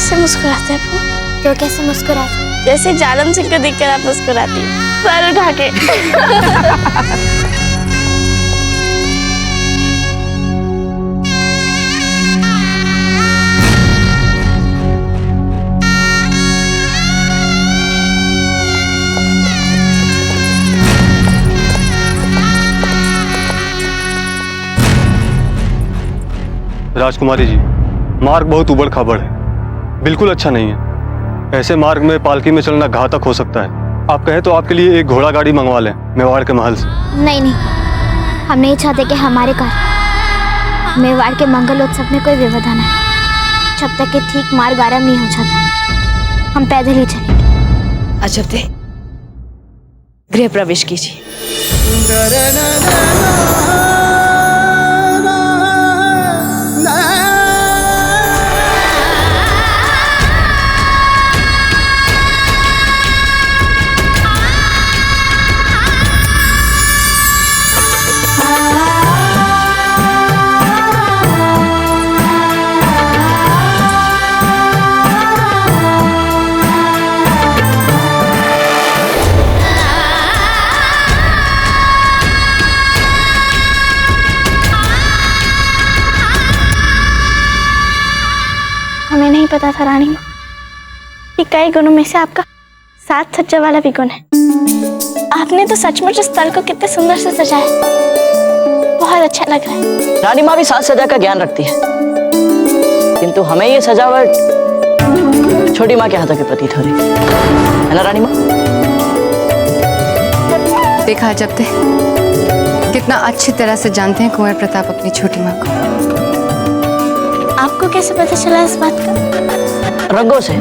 कैसे मुस्कुराते हैं? तो कैसे मुस्कुराते? जैसे जालम सिंह को देखकर आप मुस्कुराती हैं, सर उठा के। राजकुमारी जी, मार्ग बहुत उबड़ खाबड़ है, बिल्कुल अच्छा नहीं है। ऐसे मार्ग में पालकी में चलना घातक हो सकता है। आप कहें तो आपके लिए एक घोड़ा गाड़ी मंगवा लें मेवाड़ के महल से। नहीं नहीं, हम नहीं चाहते कि हमारे घर मेवाड़ के मंगल उत्सव में कोई व्यवधान आए। जब तक कि ठीक मार्ग आरंभ नहीं हो जाता, हम पैदल ही चलेंगे। अजबदे, गृह प्रवेश कीजिए। हमें नहीं पता था रानी माँ कि कई गुणों में से आपका सात सज्जा वाला भी गुण है। आपने तो सचमुच इस स्थल को कितने सुंदर से सजाया, बहुत अच्छा लग रहा है। रानी माँ भी साज सज्जा का ज्ञान रखती है, किंतु हमें ये सजावट छोटी माँ के हाथों की प्रतीत हो रही है ना रानी माँ? देखा जब ते कितना अच्छी तरह से जानते हैं कुंवर प्रताप अपनी छोटी माँ को। आपको कैसे पता चला इस बात का? रंगों से।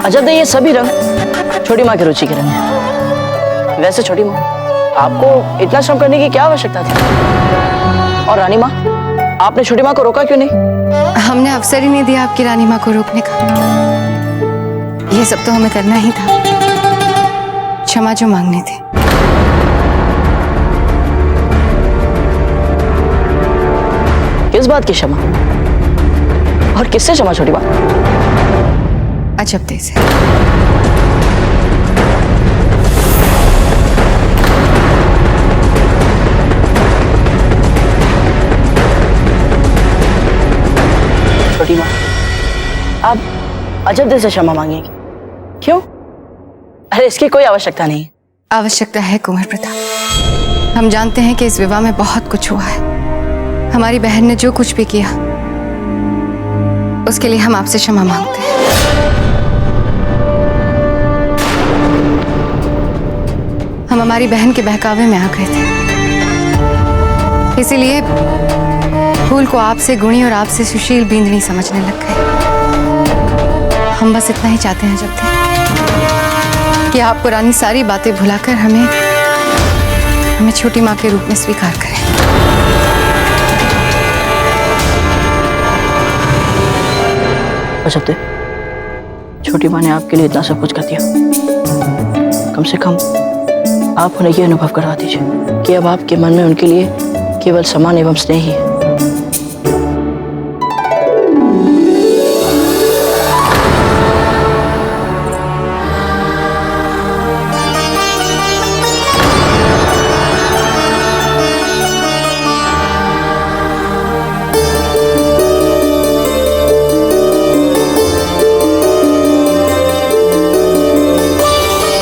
अजब, ये सभी रंग छोटी माँ की रुचि के रंग हैं। वैसे छोटी माँ, आपको इतना श्रम करने की क्या आवश्यकता थी? और रानी माँ, आपने छोटी माँ को रोका क्यों नहीं? हमने अवसर ही नहीं दिया आपकी रानी माँ को रोकने का। ये सब तो हमें करना ही था, क्षमा जो मांगनी थी। किस बात की क्षमा और किससे क्षमा छोटी माँ? अजब दे से। छोटी माँ, आप अजब दिल से क्षमा मांगेंगी? क्यों? अरे इसकी कोई आवश्यकता नहीं। आवश्यकता है कुंवर प्रताप। हम जानते हैं कि इस विवाह में बहुत कुछ हुआ है। हमारी बहन ने जो कुछ भी किया, उसके लिए हम आपसे क्षमा मांगते हैं। हम हमारी बहन के बहकावे में आ गए थे, इसीलिए फूल को आपसे गुणी और आपसे सुशील बींदनी समझने लग गए। हम बस इतना ही चाहते हैं जब तक कि आप पुरानी सारी बातें भुलाकर हमें छोटी माँ के रूप में स्वीकार करें। अजब, छोटी माँ ने आपके लिए इतना सब कुछ कर दिया, कम से कम आप उन्हें ये अनुभव करा दीजिए कि अब आपके मन में उनके लिए केवल सम्मान एवं स्नेह ही है।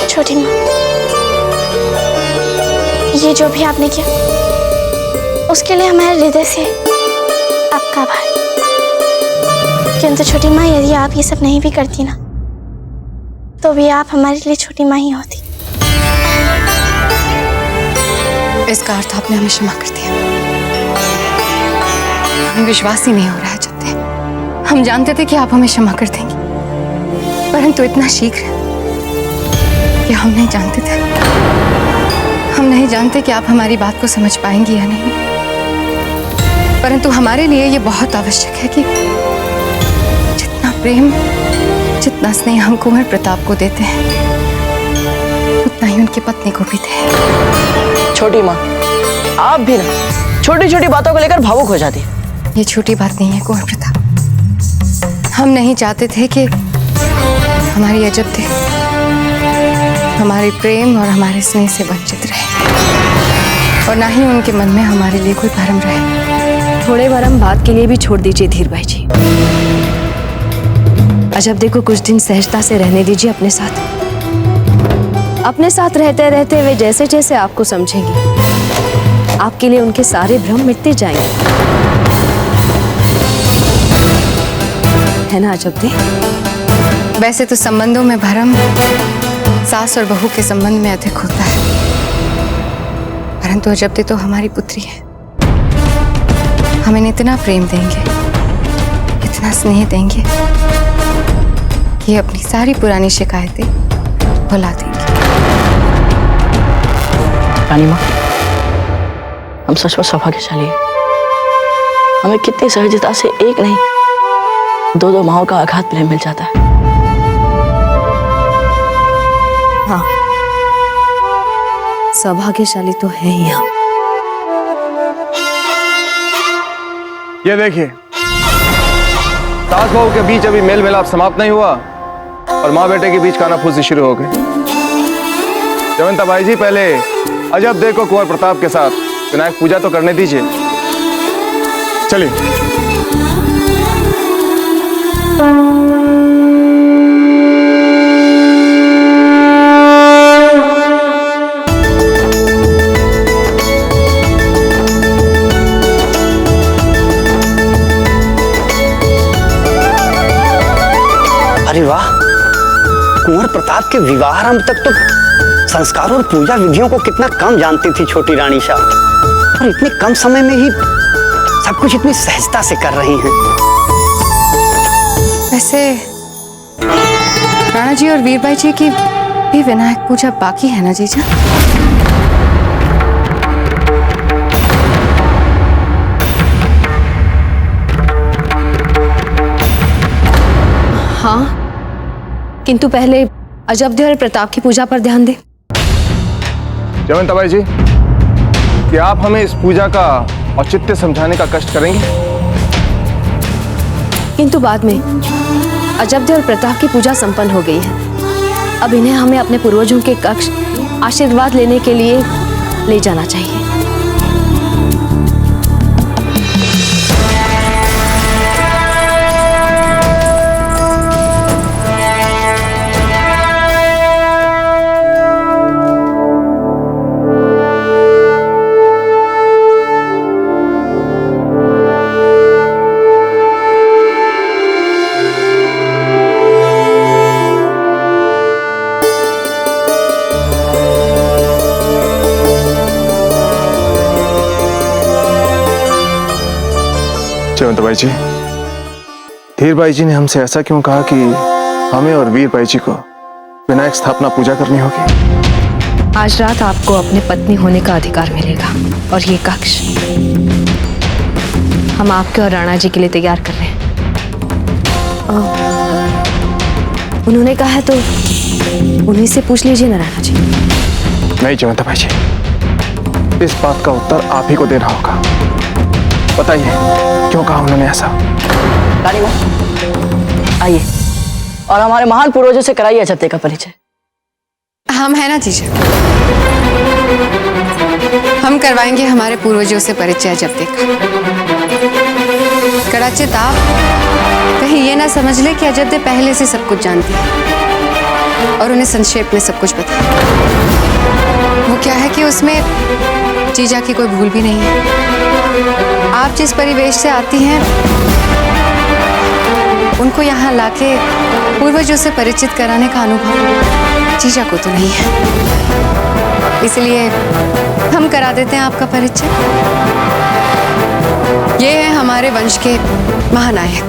छोटी माँ, ये जो भी आपने किया उसके लिए हमारे हृदय से आपका आभार। किंतु छोटी माँ, यदि आप ये सब नहीं भी करती ना, तो भी आप हमारे लिए छोटी माँ ही होती। इसका अर्थ आपने हमें क्षमा कर दिया। हमें विश्वास ही नहीं हो रहा है जब तक। हम जानते थे कि आप हमें क्षमा कर देंगी, परंतु इतना शीघ्र कि हम नहीं जानते थे। हम नहीं जानते कि आप हमारी बात को समझ पाएंगी या नहीं, परंतु हमारे लिए ये बहुत आवश्यक है कि जितना प्रेम, जितना स्नेह हम कुंवर प्रताप को देते हैं, उतना ही उनकी पत्नी को भी दें। छोटी माँ, आप भी ना छोटी छोटी बातों को लेकर भावुक हो जाती है। ये छोटी बात नहीं है कुंवर प्रताप। हम नहीं चाहते थे कि हमारी अजब दे हमारे प्रेम और हमारे स्नेह से वंचित रहे, और ना ही उनके मन में हमारे लिए कोई भरम रहे। थोड़े भरम बात के लिए भी छोड़ दीजिए धीर भाई जी। अजब देखो कुछ दिन सहजता से रहने दीजिए अपने साथ। अपने साथ रहते रहते वे जैसे जैसे आपको समझेंगी, आपके लिए उनके सारे भ्रम मिटते जाएंगे, है ना अजब दे? वैसे तो संबंधों में भरम सास और बहू के संबंध में अधिक होता है, परंतु अजब दे तो हमारी पुत्री है। हमें इतना प्रेम देंगे, इतना स्नेह देंगे कि अपनी सारी पुरानी शिकायतें भुला देंगे। रानी माँ, हम सचमुच सौभाग्यशाली हैं। हमें कितनी सहजता से एक नहीं दो माओं का अगाध प्रेम मिल जाता है। हाँ, सौभाग्यशाली तो है ही हम। ये देखिए, सास बहू के बीच अभी मेल मिलाप समाप्त नहीं हुआ और माँ बेटे के बीच कानाफूसी शुरू हो गई। जयवंता भाई जी, पहले अजब दे को कुंवर प्रताप के साथ विनायक पूजा तो करने दीजिए। चलिए। अरे वाह, कुंवर प्रताप के विवाह आरंभ तक तो संस्कारों और पूजा विधियों को कितना कम जानती थी छोटी रानी शाह, और इतने कम समय में ही सब कुछ इतनी सहजता से कर रही हैं। वैसे राणा जी और वीरबाई जी की भी विनायक पूजा बाकी है ना जीजा? हाँ, किंतु पहले अजब दे और प्रताप की पूजा पर ध्यान दे। जयवंता भाई जी, क्या आप हमें इस पूजा का औचित्य समझाने का कष्ट करेंगे? किंतु बाद में अजब दे और प्रताप की पूजा संपन्न हो गई है। अब इन्हें हमें अपने पूर्वजों के कक्ष आशीर्वाद लेने के लिए ले जाना चाहिए। जयवंत भाई जी, धीर भाई जी ने हमसे ऐसा क्यों कहा कि हमें और वीर भाई जी को विनायक स्थापना पूजा करनी होगी? आज रात आपको अपने पत्नी होने का अधिकार मिलेगा, और ये कक्ष हम आपके और राणा जी के लिए तैयार कर रहे हैं। उन्होंने कहा है तो उन्हीं से पूछ लीजिए ना राणा जी। नहीं जयवंता भाई जी, इस बात का उत्तर आप ही को देना होगा। बताइए क्यों कहा उन्होंने ऐसा? रानी माँ, आइए और हमारे महान पूर्वजों से कराइए अजब दे का परिचय। हम है ना जीजा, हम करवाएंगे हमारे पूर्वजों से परिचय अजब दे का। कड़ाचित आप कहीं ये ना समझ ले कि अजब दे पहले से सब कुछ जानती है और उन्हें संक्षेप में सब कुछ पता है। वो क्या है कि उसमें जीजा की कोई भूल भी नहीं है। आप जिस परिवेश से आती हैं उनको यहाँ लाके पूर्वजों से परिचित कराने का अनुभव जीजा को तो नहीं है, इसलिए हम करा देते हैं आपका परिचय। ये है हमारे वंश के महानायक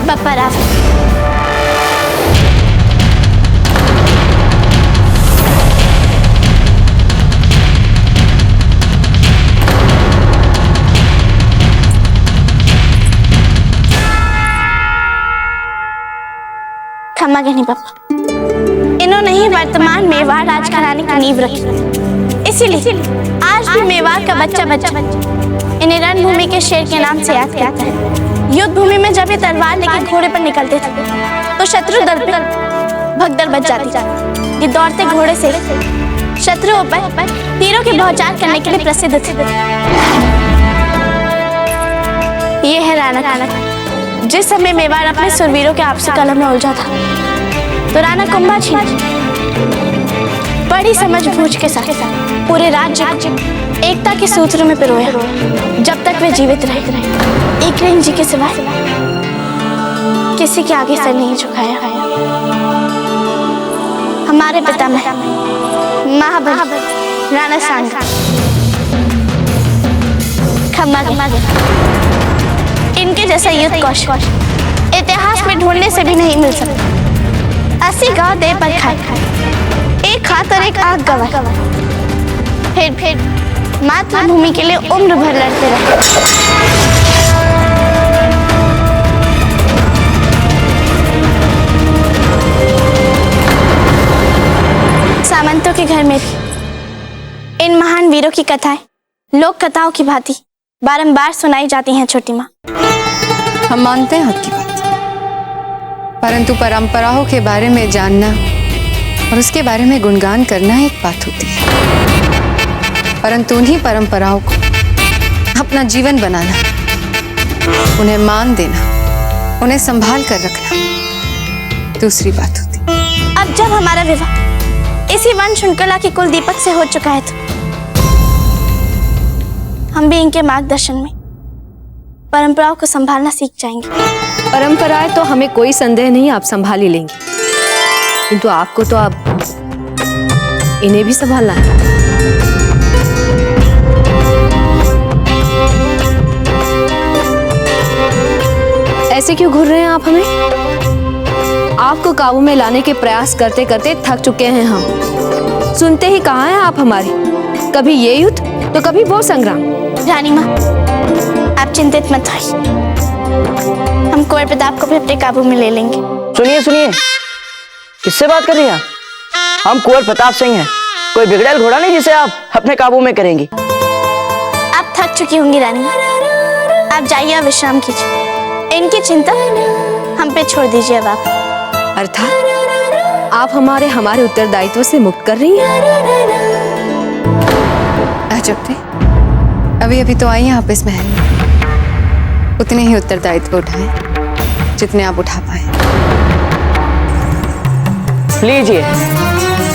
पापा राव। क्षमा कहनी पापा, इन्होंने ही वर्तमान मेवाड़ राज घराने की नींव रखी, इसीलिए आज भी मेवाड़ का बच्चा बच्चा इन्हें रणभूमि के शेर के नाम से याद करता है। युद्ध भूमि में जब ये तलवार लेकर घोड़े पर निकलते थे तो शत्रु दल पे भगदड़ बच जाती। ये दौड़ते घोड़े से शत्रुओं पर तीरों की बौछार करने के लिए प्रसिद्ध थे। ये है राणा कुंभा। जिस समय मेवाड़ अपने सुरवीरों के आपसी कलह में उलझा था तो राणा कुंभा जी बड़ी समझबूझ के साथ पूरे राज्य एकता के सूत्रों में पिरोया जब तक वे जीवित रहे। एक रेंज जी के सिवाय किसी के आगे सर नहीं झुकाया। हमारे पितामह महाबली राणा सांगा खम्मा इनके जैसा युद्ध कौशल इतिहास में ढूंढने से भी नहीं मिल सकता। 80 गांव दे पर खाए, एक हाथ और एक आंख गवा, फिर मातृभूमि के लिए उम्र भर लड़ते रहे। सामंतों के घर में भी इन महान वीरों की कथाएं लोक कथाओं की भांति बारंबार सुनाई जाती हैं। छोटी माँ, हम मानते हैं आपकी बात, परंतु परंपराओं के बारे में जानना और उसके बारे में गुणगान करना एक बात होती है, परंतु उन्हीं परंपराओं को अपना जीवन बनाना, उन्हें मान देना, उन्हें संभाल कर रखना दूसरी बात होती है। अब जब हमारा विवाह इसी वन श्रृंखला के कुल दीपक से हो चुका है तो हम भी इनके मार्गदर्शन में परंपराओं को संभालना सीख जाएंगे। परंपराएं तो हमें कोई संदेह नहीं आप संभाल ही लेंगे, किंतु आपको तो अब इन्हें भी संभालना है। ऐसे क्यों घूर रहे हैं आप हमें? आपको काबू में लाने के प्रयास करते करते थक चुके हैं हम। सुनते ही कहाँ हैं आप हमारी? कभी ये युद्ध तो कभी वो संग्राम। रानी माँ, आप चिंतित मत होइए, हम कुंवर प्रताप को भी अपने काबू में ले लेंगे। सुनिए, किससे बात कर रही हैं? हम कुंवर प्रताप सिंह हैं, कोई बिगड़ैल घोड़ा नहीं जिसे आप अपने काबू में करेंगी। आप थक चुकी होंगी रानी, आप जाइए विश्राम कीजिए। इनकी चिंता हम पे छोड़ दीजिए। अब आप अर्थात आप हमारे उत्तरदायित्व से मुक्त कर रही हैं। अजब थे, अभी तो आई हैं आप इस महल में, उतने ही उत्तरदायित्व उठाएं जितने आप उठा पाए। लीजिए,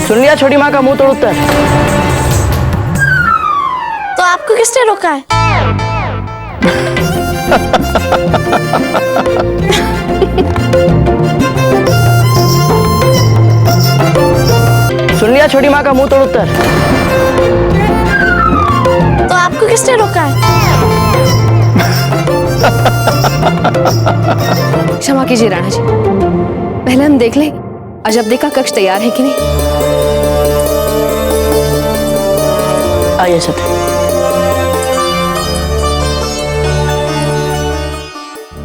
सुन लिया छोटी माँ का मुंह तोड़ उत्तर। तो आपको किसने रोका है? सुन लिया छोटी माँ का मुंह तोड़ उत्तर। तो आपको किसने रोका है? क्षमा कीजिए राणा जी, पहले हम देख लें अजबदे का कक्ष तैयार है कि नहीं। आइए सत्य।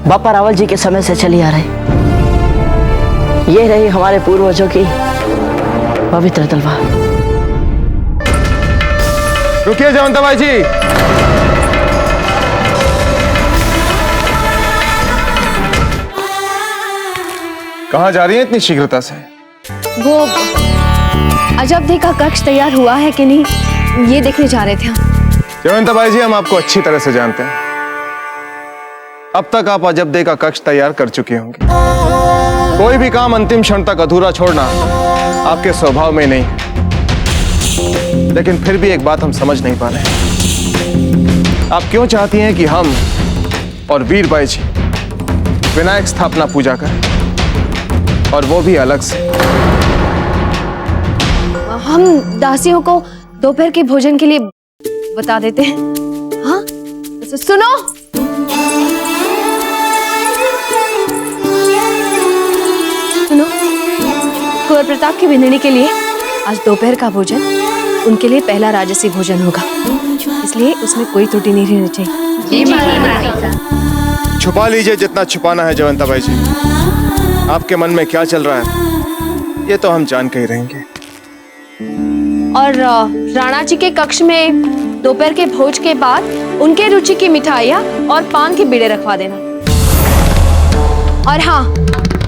बापा रावल जी के समय से चली आ रही ये रही हमारे पूर्वजों की पवित्र तलवार। रुकिए जयवंताबाई जी। कहाँ जा रही हैं इतनी शीघ्रता से? वो अजबदे का कक्ष तैयार हुआ है कि नहीं ये देखने जा रहे थे हम। जयवंताबाई जी, हम आपको अच्छी तरह से जानते हैं। अब तक आप अजबदे का कक्ष तैयार कर चुकी होंगी। कोई भी काम अंतिम क्षण तक अधूरा छोड़ना आपके स्वभाव में नहीं, लेकिन फिर भी एक बात हम समझ नहीं पा रहे। आप क्यों चाहती हैं कि हम और वीरबाई जी विनायक स्थापना पूजा करें, और वो भी अलग से? हम दासियों को दोपहर के भोजन के लिए बता देते हैं। हाँ सुनो, कुंवर प्रताप की विंदनी के लिए आज दोपहर का भोजन उनके लिए पहला राजसी भोजन होगा, इसलिए उसमें कोई त्रुटि नहीं रहनी चाहिए। छुपा लीजिए जितना छुपाना है जयवंताबाई जी। आपके मन में क्या चल रहा है ये तो हम जान के ही रहेंगे। और राणा जी के कक्ष में दोपहर के भोज के बाद उनके रुचि की मिठाइयाँ और पान के बीड़े रखवा देना। और हाँ,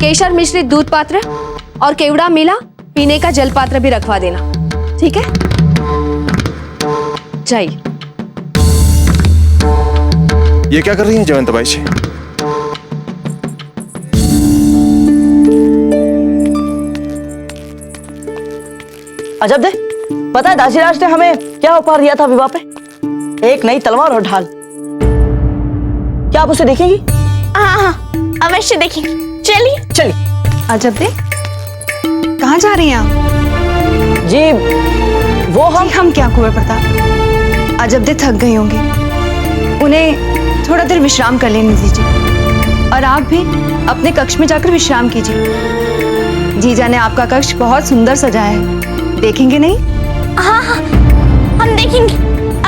केशर मिश्रित दूध पात्र और केवड़ा मिला पीने का जल पात्र भी रखवा देना, ठीक है? जाइए। ये क्या कर रही हैं जयवंता बाई जी? अजब दे, पता है दासीराज ने हमें क्या उपहार दिया था विवाह पे? एक नई तलवार और ढाल। क्या आप उसे देखेंगी? हाँ हाँ, अवश्य देखेंगे। चलिए चलिए। अजब दे, कहाँ जा रही हैं आप? जी वो हम क्या कुंवर प्रताप, अजब दे थक गई होंगी, उन्हें थोड़ा देर विश्राम कर लेने दीजिए। और आप भी अपने कक्ष में जाकर विश्राम कीजिए। जीजा ने आपका कक्ष बहुत सुंदर सजाया है, देखेंगे नहीं? हाँ हाँ, हम देखेंगे,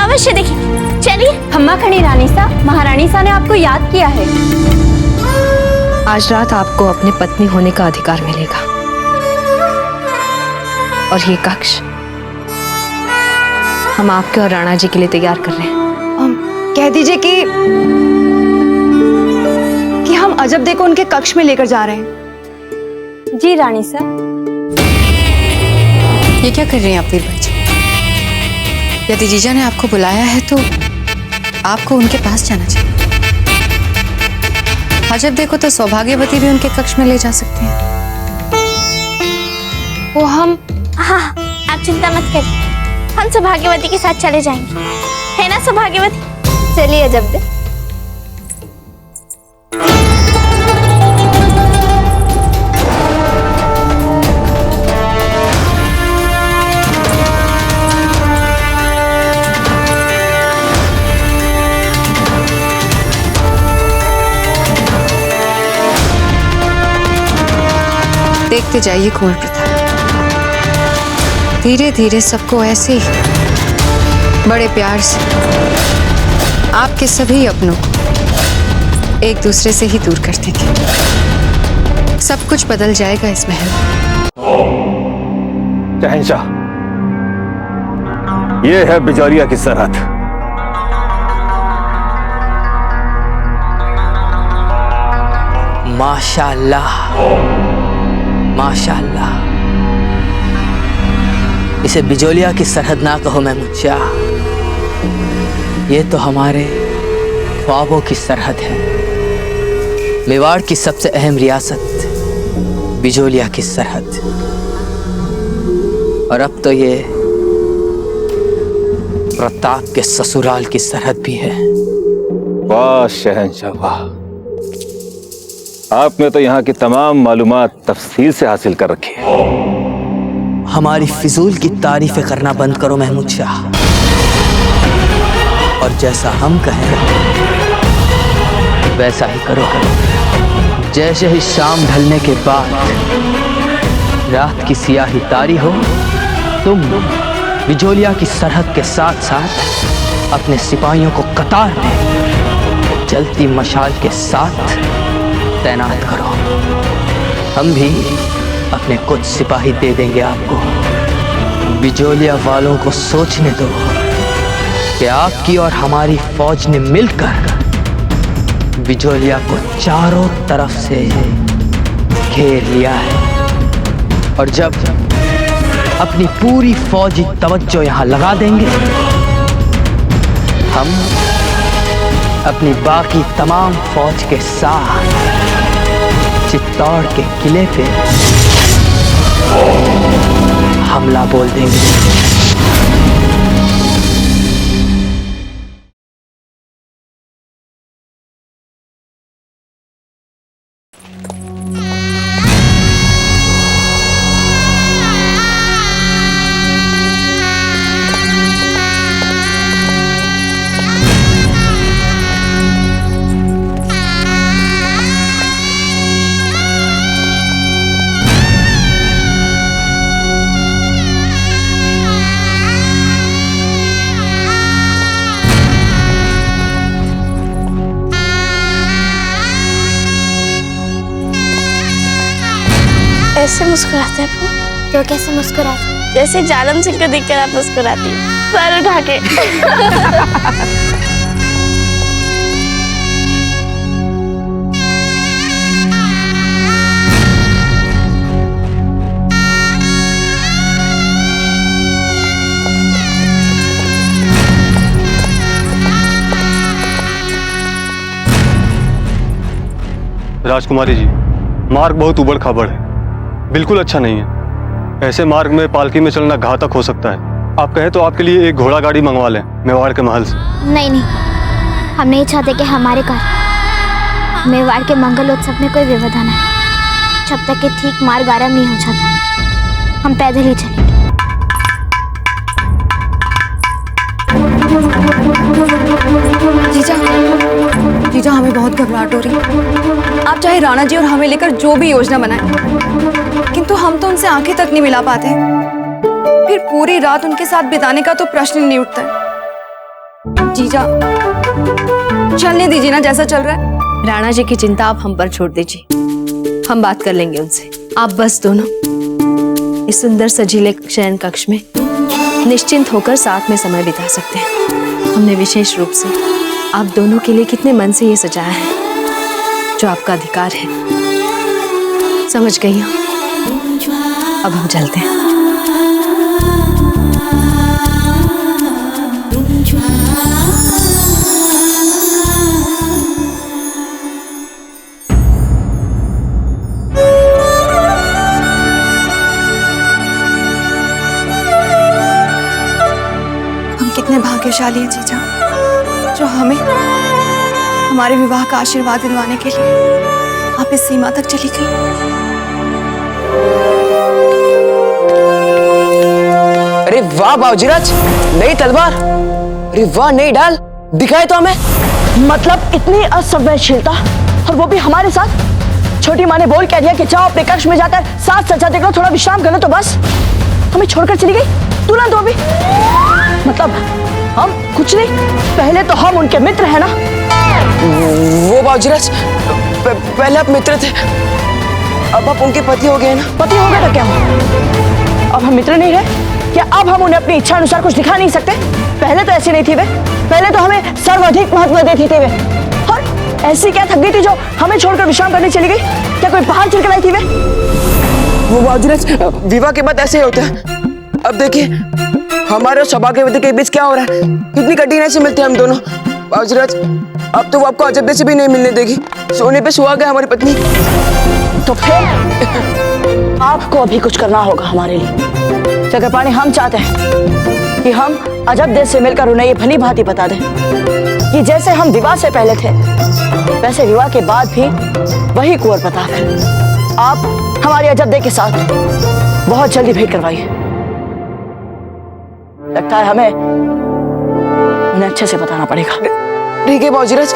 अवश्य देखेंगे। चलिए। खम्मा खड़ी रानी सा, महारानी सा ने आपको याद किया है। आज रात आपको अपनी पत्नी होने का अधिकार मिलेगा और ये कक्ष हम आपके और राणा जी के लिए तैयार कर रहे हैं। कह दीजिए कि हम अजब दे को उनके कक्ष में लेकर जा रहे हैं। जी रानी सा। ये क्या कर रही हैं आप वीरबल जी? यदि जीजा ने आपको बुलाया है तो आपको उनके पास जाना चाहिए। अजब देखो तो सौभाग्यवती भी उनके कक्ष में ले जा सकती हैं। वो हम हाँ, आप चिंता मत करिए, हम सौभाग्यवती के साथ चले जाएंगे, है ना सौभाग्यवती? चलिए अजब दे। देखते जाइए कुंवर प्रताप, धीरे धीरे सबको ऐसे ही बड़े प्यार से आपके सभी अपनों को एक दूसरे से ही दूर कर देंगे। सब कुछ बदल जाएगा इस महल में। शहंशाह, ये है बिजौलिया की सरहद। माशाल्लाह, माशाल्लाह। इसे बिजौलिया की सरहद ना कहो महमूद शाह, ये तो हमारे ख्वाबों की सरहद है। मेवाड़ की सबसे अहम रियासत बिजौलिया की सरहद, और अब तो ये प्रताप के ससुराल की सरहद भी है। वाह शहंशाह वाह, आपने तो यहाँ की तमाम मालूमात तफसील से हासिल कर रखी है। हमारी फिजूल की तारीफें करना बंद करो महमूद शाह, और जैसा हम कहें वैसा ही करो। जैसे ही शाम ढलने के बाद रात की सियाही तारी हो, तुम बिजौलिया की सरहद के साथ साथ अपने सिपाहियों को कतार में जलती मशाल के साथ तैनात करो। हम भी अपने कुछ सिपाही दे देंगे आपको। बिजौलिया वालों को सोचने दो कि आपकी और हमारी फौज ने मिलकर बिजौलिया को चारों तरफ से घेर लिया है, और जब अपनी पूरी फौजी तवज्जो यहाँ लगा देंगे, हम अपनी बाकी तमाम फौज के साथ चित्तौड़ के किले पे हमला बोल देंगे। ऐसे मुस्कुराते हैं वो, तो कैसे मुस्कुराते? जैसे जालम सिंह को देखकर आप मुस्कुराती हैं, सर उठा के। राजकुमारी जी, मार्ग बहुत उबड़ खाबड़ है, बिल्कुल अच्छा नहीं है। ऐसे मार्ग में पालकी में चलना घातक हो सकता है। आप कहें तो आपके लिए एक घोड़ा गाड़ी मंगवा लें मेवाड़ के महल से। नहीं नहीं, हम नहीं चाहते कि हमारे घर मेवाड़ के मंगलोत्सव में कोई व्यवधान आए। जब तक कि ठीक मार्ग आरंभ नहीं हो जाता, हम पैदल ही चलेंगे। जीजा, जीजा हमें बहुत घबराहट हो रही है। आप चाहे राणा जी और हमें लेकर जो भी योजना बनाएं, किंतु हम तो उनसे आंखें तक नहीं मिला पाते। फिर पूरी रात उनके साथ बिताने का तो प्रश्न ही नहीं उठता है। जीजा, चलने दीजिए ना जैसा चल रहा है। राणा जी की चिंता आप हम पर छोड़ दीजिए, हम बात कर लेंगे उनसे। आप बस दोनों इस सुंदर सजीले शयन कक्ष में निश्चिंत होकर साथ में समय बिता सकते हैं। हमने विशेष रूप से आप दोनों के लिए कितने मन से ये सजाया है, जो आपका अधिकार है। समझ गई हूँ, अब हम चलते हैं। कितने भाग्यशाली हैं जीजा, जो हमें हमारे विवाह का आशीर्वाद दिलवाने के लिए आप इस सीमा तक चली गई। अरे वाह बाबूजीराज, नई तलवार, अरे वाह नई ढाल, दिखाए तो हमें। मतलब इतनी असंवेदनशीलता, और वो भी हमारे साथ। छोटी माँ ने बोल कह दिया कि जाओ अपने कक्ष में जाकर साथ सज्जा देख लो, थोड़ा विश्राम कर लो, तो बस हमें छोड़कर चली गई तुरंत। वो भी मतलब हम कुछ नहीं, पहले तो हम उनके मित्र हैं ना। वो बाबूजीराज, पहले आप मित्र थे, अब आप उनके पति हो गए ना। पति हो गए तो क्या हुआ? अब हम मित्र नहीं रहे क्या? अब हम उन्हें अपनी इच्छा अनुसार कुछ दिखा नहीं सकते? पहले तो ऐसे नहीं थी वे, पहले तो हमें सर्वाधिक महत्व देती थी वे। और ऐसी क्या थक गई थी जो हमें छोड़कर विश्राम करने चली गई? क्या कोई बाहर चल कर आई थी वे? वो बाबूजीराज, विवाह के बाद ऐसे ही होता है। अब देखिए हमारे सौभाग्यवती के बीच क्या हो रहा है, कितनी कठिनाई से मिलते हैं हम दोनों। बाबूजीराज, अब तो वो आपको अजब से भी नहीं मिलने देगी, सोने पे सुहागा है हमारी पत्नी। तो फिर आपको अभी कुछ करना होगा हमारे लिए। चक्रपाणी, हम चाहते हैं कि हम अजब देश से मिलकर उन्हें ये भली भांति बता दें कि जैसे हम विवाह से पहले थे, वैसे विवाह के बाद भी वही कुंवर प्रताप है। आप हमारी अजब देश के साथ बहुत जल्दी भेंट करवाइए। लगता है हमें उन्हें अच्छे से बताना पड़ेगा। ठीक है बाबूजीराज,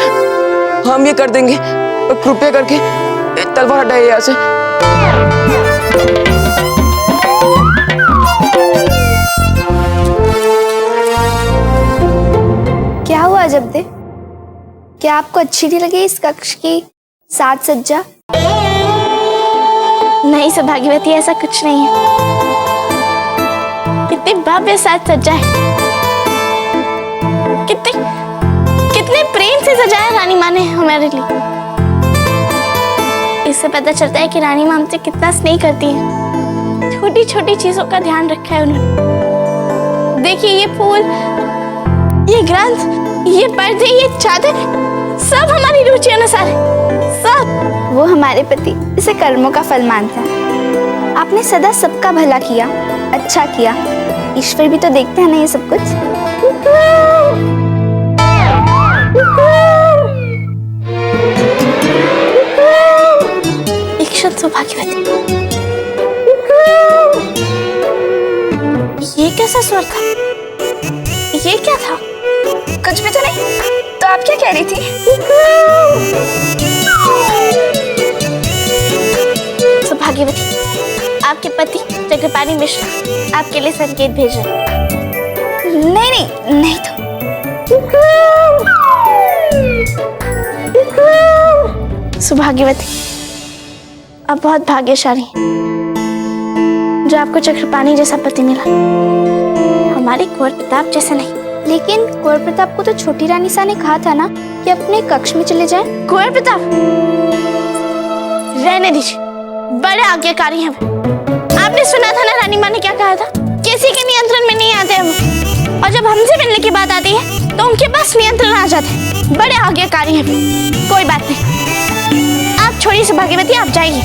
हम ये कर देंगे। कृपया करके तलवार हटाइए यहाँ से। क्या हुआ जब्दे? क्या आपको अच्छी नहीं लगी इस कक्ष की साज सज्जा? नहीं सौभाग्यवती, ऐसा कुछ नहीं है। कितनी भव्य साज सज्जा है, कितने प्रेम से सजाया रानी माँ ने हमारे लिए। इससे पता चलता है कि रानी माँ हमसे कितना स्नेह करती है। छोटी छोटी चीजों का ध्यान रखा है उन्होंने। देखिए ये फूल, ये ग्रंथ, ये पर्दे, ये चादर, सब हमारी रुचि अनुसार है, सब। वो हमारे पति इसे कर्मों का फल मानता है। आपने सदा सबका भला किया, अच्छा किया। ईश्वर भी तो देखते हैं ना ये सब कुछ। एक क्षण सौभाग्यवती, ये कैसा स्वर था? ये क्या था? कुछ भी तो नहीं। तो आप क्या कह रही थी? सौभाग्यवती, आपके पति चक्रपाणी मिश्र आपके लिए संकेत भेज रहे हैं। नहीं तो सौभाग्यवती, आप बहुत भाग्यशाली हैं जो आपको चक्रपाणी जैसा पति मिला, हमारे कुंवर प्रताप जैसा नहीं। लेकिन कुंवर प्रताप को तो छोटी रानी सा ने कहा था ना कि अपने कक्ष में चले जाएं। कुंवर प्रताप रहने दीजिए, बड़े आज्ञाकारी हैं वो। आपने सुना था ना रानी माँ ने क्या कहा था, किसी के नियंत्रण में नहीं आते हम। और जब हमसे मिलने की बात आती है तो उनके पास नियंत्रण आ जाते हैं। बड़े आज्ञाकारी हैं। कोई बात नहीं, आप छोड़िए सौभाग्यवती, आप जाइए।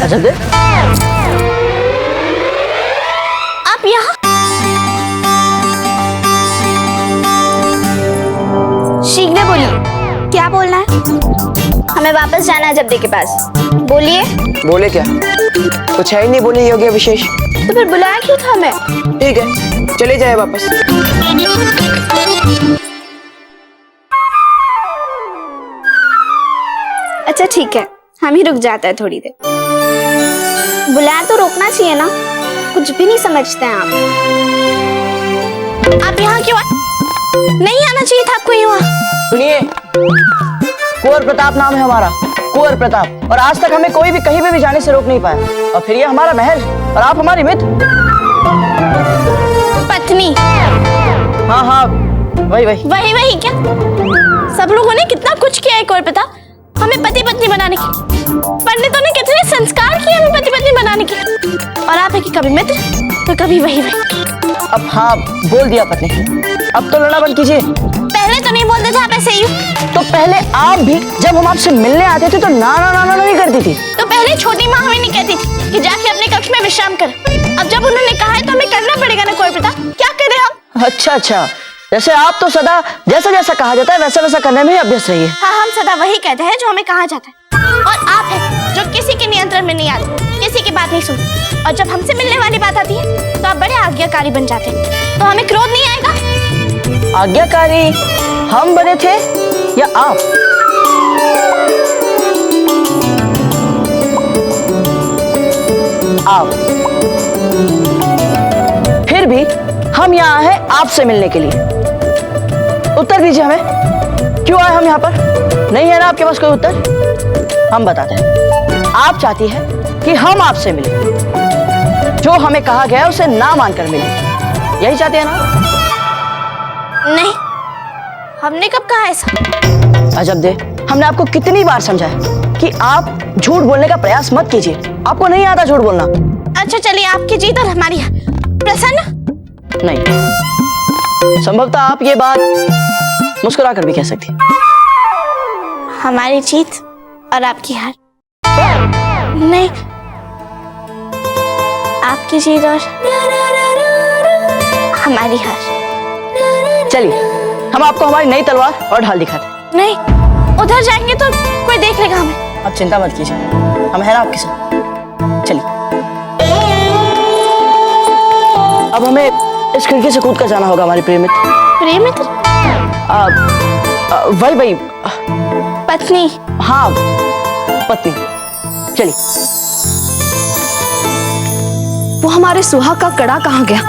अजब दे, आप यहाँ? शीघ्र बोलिए, क्या बोलना है? हमें वापस जाना है जब्दे के पास। बोलिए। बोले क्या? कुछ है ही नहीं बोले योग्य विशेष। तो फिर बुलाया क्यों था हमें? ठीक है, चले जाए वापस। अच्छा ठीक है, हम ही रुक जाते हैं थोड़ी देर। बुलाया तो रोकना चाहिए ना, कुछ भी नहीं समझते हैं आप यहाँ क्यों आए? नहीं आना चाहिए था आपको यहाँ। सुनिए, कुंवर प्रताप नाम है हमारा, कुंवर प्रताप, और आज तक हमें कोई भी कहीं भी जाने से रोक नहीं पाया। और फिर ये हमारा महल और आप हमारी मित्र। पत्नी? हाँ हाँ, वही वही। वही वही क्या? सब लोगों ने कितना कुछ किया है, कोई पता हमें पति पत्नी बनाने की। पंडितों ने कितने संस्कार किए हमें पति पत्नी बनाने के, और आप है कि कभी मित्र तो कभी वही वही। अब हाँ, बोल दिया पत्नी, अब तो लड़ना बंद कीजिए। पहले तो नहीं बोलते थे आप ऐसे ही। तो पहले आप भी जब हम आपसे मिलने आते थे तो ना ना ना ना नहीं करती थी। तो पहले छोटी माँ हमें नहीं कहती थी कि जाके अपने कक्ष में विश्राम कर। अब जब उन्होंने कहा है तो हमें करना पड़ेगा ना, कोई पता क्या करें हम। अच्छा अच्छा, जैसे आप तो सदा जैसा जैसा कहा जाता है वैसा वैसा करने में ही अभ्यस्त रहिए। हाँ, हम सदा वही कहते हैं जो हमें कहा जाता है, और आप हैं जो किसी के नियंत्रण में नहीं आते, किसी की बात नहीं सुनते, और जब हमसे मिलने वाली बात आती है तो आप बड़े आज्ञाकारी बन जाते हैं। तो हमें क्रोध नहीं आएगा। आज्ञाकारी हम बने थे या आप? आप। फिर भी हम यहाँ हैं आपसे मिलने के लिए। उत्तर दीजिए हमें, क्यों आए हम यहाँ पर? नहीं है ना आपके पास कोई उत्तर? हम बताते हैं। आप चाहती है कि हम आपसे मिलें, जो हमें कहा गया है उसे ना मानकर मिलें, यही चाहते हैं ना? नहीं, हमने कब कहा ऐसा? अजब दे, हमने आपको कितनी बार समझाया कि आप झूठ बोलने का प्रयास मत कीजिए, आपको नहीं आता झूठ बोलना। अच्छा चलिए, आपकी जीत और हमारी हार। प्रसन्न? नहीं, संभवतः आप ये बात मुस्कुरा कर भी कह सकती। हमारी जीत और आपकी हार? नहीं, आपकी जीत और हमारी हार। चलिए, हम आपको हमारी नई तलवार और ढाल दिखाते। नहीं, उधर जाएंगे तो कोई देख लेगा हमें। आप चिंता मत कीजिए, हम हैं ना आपके साथ। चलिए, अब हमें इस खिड़की से कूद कर जाना होगा हमारी प्रिय मित्र। प्रिय मित्र? वही वही। पत्नी? हाँ, पत्नी। चलिए। वो हमारे सुहाग का कड़ा कहाँ गया?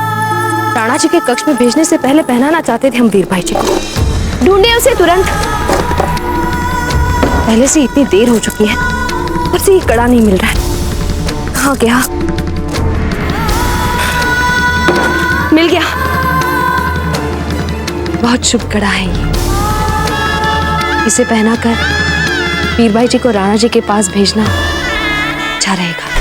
राणा जी के कक्ष में भेजने से पहले पहनाना चाहते थे हम वीर भाई जी को। ढूंढे उसे तुरंत। पहले से इतनी देर हो चुकी है, पर से ये कड़ा नहीं मिल रहा है। कहाँ गया? मिल गया। बहुत शुभ कड़ा है ये। इसे पहनाकर वीर भाई जी को राणा जी के पास भेजना अच्छा रहेगा।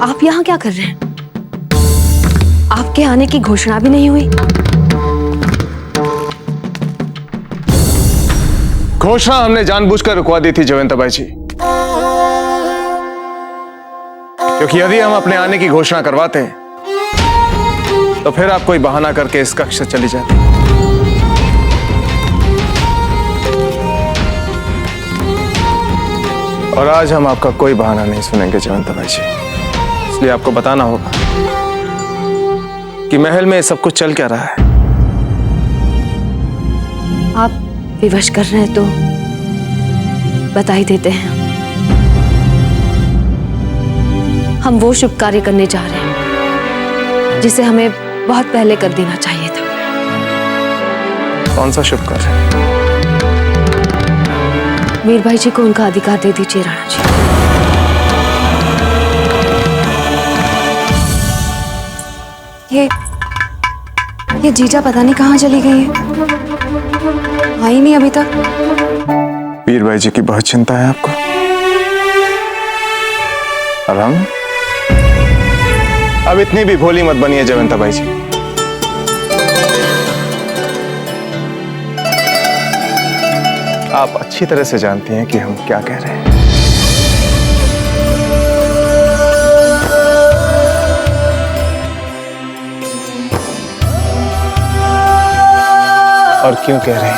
आप यहाँ क्या कर रहे हैं? आपके आने की घोषणा भी नहीं हुई। घोषणा हमने जानबूझकर रुकवा दी थी जयवंताबाई जी, क्योंकि यदि हम अपने आने की घोषणा करवाते तो फिर आप कोई बहाना करके इस कक्ष से चली जाती। और आज हम आपका कोई बहाना नहीं सुनेंगे जयवंताबाई जी, इसलिए आपको बताना होगा कि महल में सब कुछ चल क्या रहा है। आप विवश कर रहे हैं तो बता ही देते हैं। हम वो शुभ कार्य करने जा रहे हैं जिसे हमें बहुत पहले कर देना चाहिए था। कौन सा शुभ कार्य? वीर भाई जी को उनका अधिकार दे दीजिए राणा जी। ये जीजा पता नहीं कहाँ चली गई है, आई नहीं अभी तक। वीर भाई जी की बहुत चिंता है आपको। और हम अब इतनी भी भोली मत बनिए जयवंता भाई जी। आप अच्छी तरह से जानती हैं कि हम क्या कह रहे हैं। और क्यों कह रहे हैं।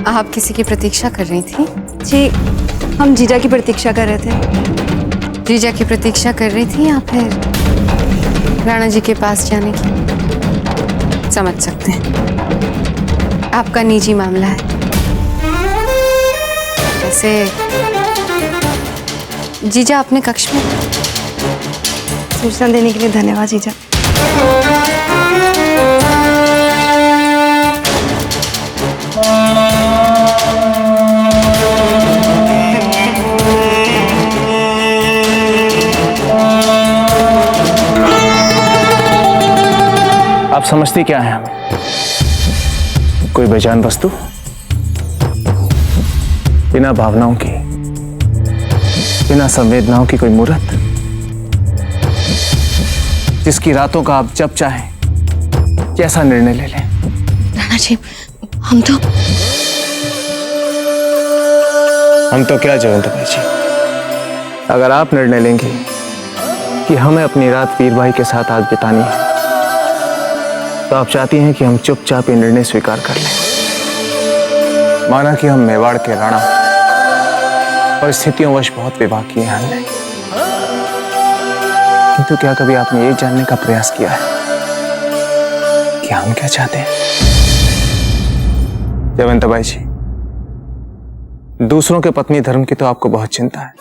आप किसी की प्रतीक्षा कर रही थी? जी, हम जीजा की प्रतीक्षा कर रहे थे। जीजा की प्रतीक्षा कर रही थी या फिर राणा जी के पास जाने की? समझ सकते हैं, आपका निजी मामला है। वैसे जीजा अपने कक्ष में। सूचना देने के लिए धन्यवाद जीजा। आप समझती क्या है हमें? कोई बेजान वस्तु, बिना भावनाओं की, बिना संवेदनाओं की कोई मूर्त, जिसकी रातों का आप जब चाहें जैसा निर्णय ले लें। राणा जी, हम तो क्या जयवंत भाई जी, अगर आप निर्णय लेंगे कि हमें अपनी रात वीर भाई के साथ आज बितानी है, तो आप चाहती हैं कि हम चुपचाप ये निर्णय स्वीकार कर लें। माना कि हम मेवाड़ के राणा परिस्थितियों-वश बहुत विवाह किए हैं हमने, किंतु क्या कभी आपने ये जानने का प्रयास किया है कि हम क्या चाहते हैं? जयवंत भाई जी, दूसरों के पत्नी धर्म की तो आपको बहुत चिंता है,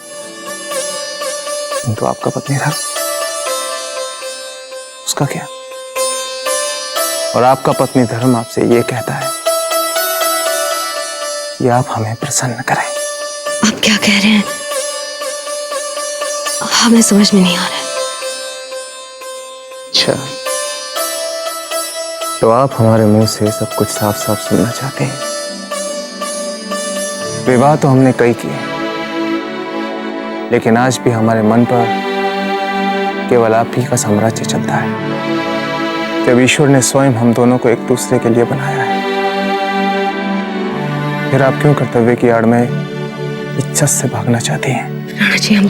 किंतु आपका पत्नी धर्म, उसका क्या? और आपका पत्नी धर्म आपसे ये कहता है कि आप हमें प्रसन्न करें। आप क्या कह रहे हैं? हमें समझ में नहीं आ रहा है। अच्छा, तो आप हमारे मुंह से सब कुछ साफ साफ सुनना चाहते हैं। विवाह तो हमने कई किए, लेकिन आज भी हमारे मन पर केवल आप ही का साम्राज्य चलता है। जब ईश्वर ने स्वयं हम दोनों को एक दूसरे के लिए बनाया है, फिर आप क्यों कर्तव्य की आड़ में इज्जत से भागना चाहती हैं? राणा जी, हम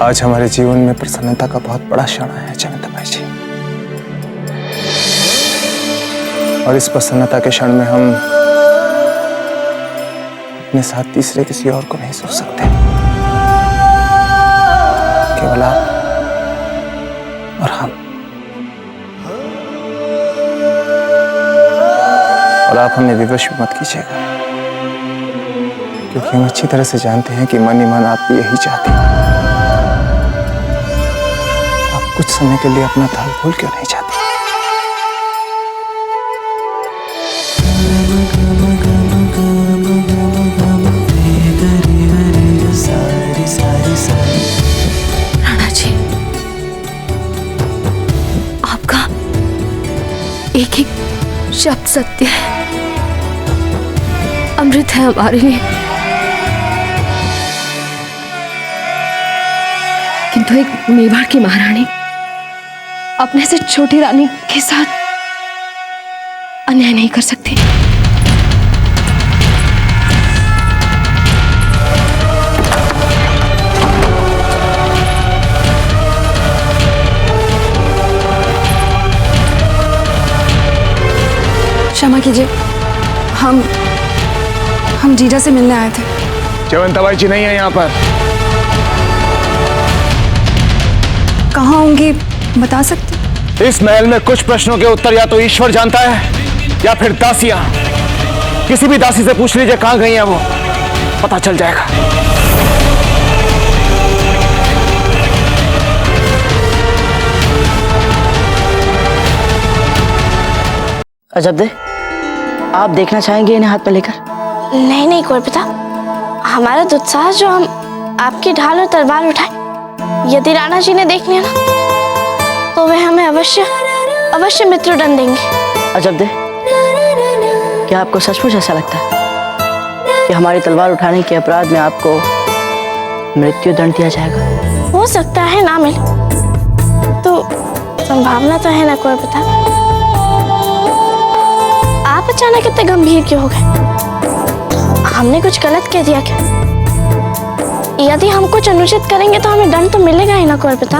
आज हमारे जीवन में प्रसन्नता का बहुत बड़ा क्षण आया है जयवंत भाई जी, और इस प्रसन्नता के क्षण में हम अपने साथ तीसरे किसी और को नहीं सोच सकते। केवल आप और हम। और आप हमें विवश मत कीजिएगा, क्योंकि हम अच्छी तरह से जानते हैं कि मन ही मन आप यही चाहते हैं। आप कुछ समय के लिए अपना धर्म भूल क्यों नहीं चाहते? राणा जी, आपका एक एक शब्द सत्य है, अमृत है हमारे लिए। किंतु एक मेवाड़ की महारानी अपने से छोटी रानी के साथ अन्याय नहीं कर सकती। क्षमा कीजिए, हम जीजा से मिलने आए थे। जयवंता बाई जी नहीं है यहाँ पर। कहाँ होंगी, बता सकते? इस महल में कुछ प्रश्नों के उत्तर या तो ईश्वर जानता है या फिर दासियां। किसी भी दासी से पूछ लीजिए कहाँ गई हैं वो, पता चल जाएगा। अजब दे, आप देखना चाहेंगे इन्हें हाथ में लेकर? नहीं नहीं कोई पिता, हमारा तो उत्साह जो हम आपकी ढाल और तलवार उठाए, यदि राणा जी ने देख लिया ना तो वे हमें अवश्य अवश्य मृत्युदंड देंगे। अजब दे, क्या आपको सचमुच ऐसा लगता है कि हमारी तलवार उठाने के अपराध में आपको मृत्यु दंड दिया जाएगा? हो सकता है ना मिले, तो संभावना तो है ना कोई पिता। आप अचानक इतने गंभीर क्यों हो गए? हमने कुछ गलत कह दिया क्या? यदि हम कुछ अनुचित करेंगे तो हमें दंड तो मिलेगा ही ना कोई पिता।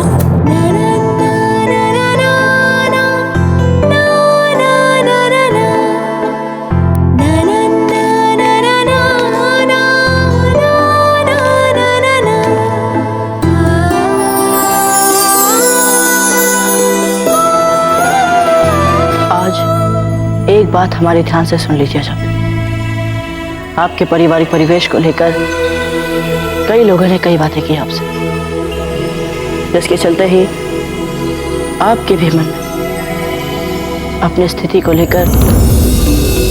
एक बात हमारे ध्यान से सुन लीजिए। जब आपके पारिवारिक परिवेश को लेकर कई लोगों ने कई बातें की आपसे, जिसके चलते ही आपके भी मन में अपनी स्थिति को लेकर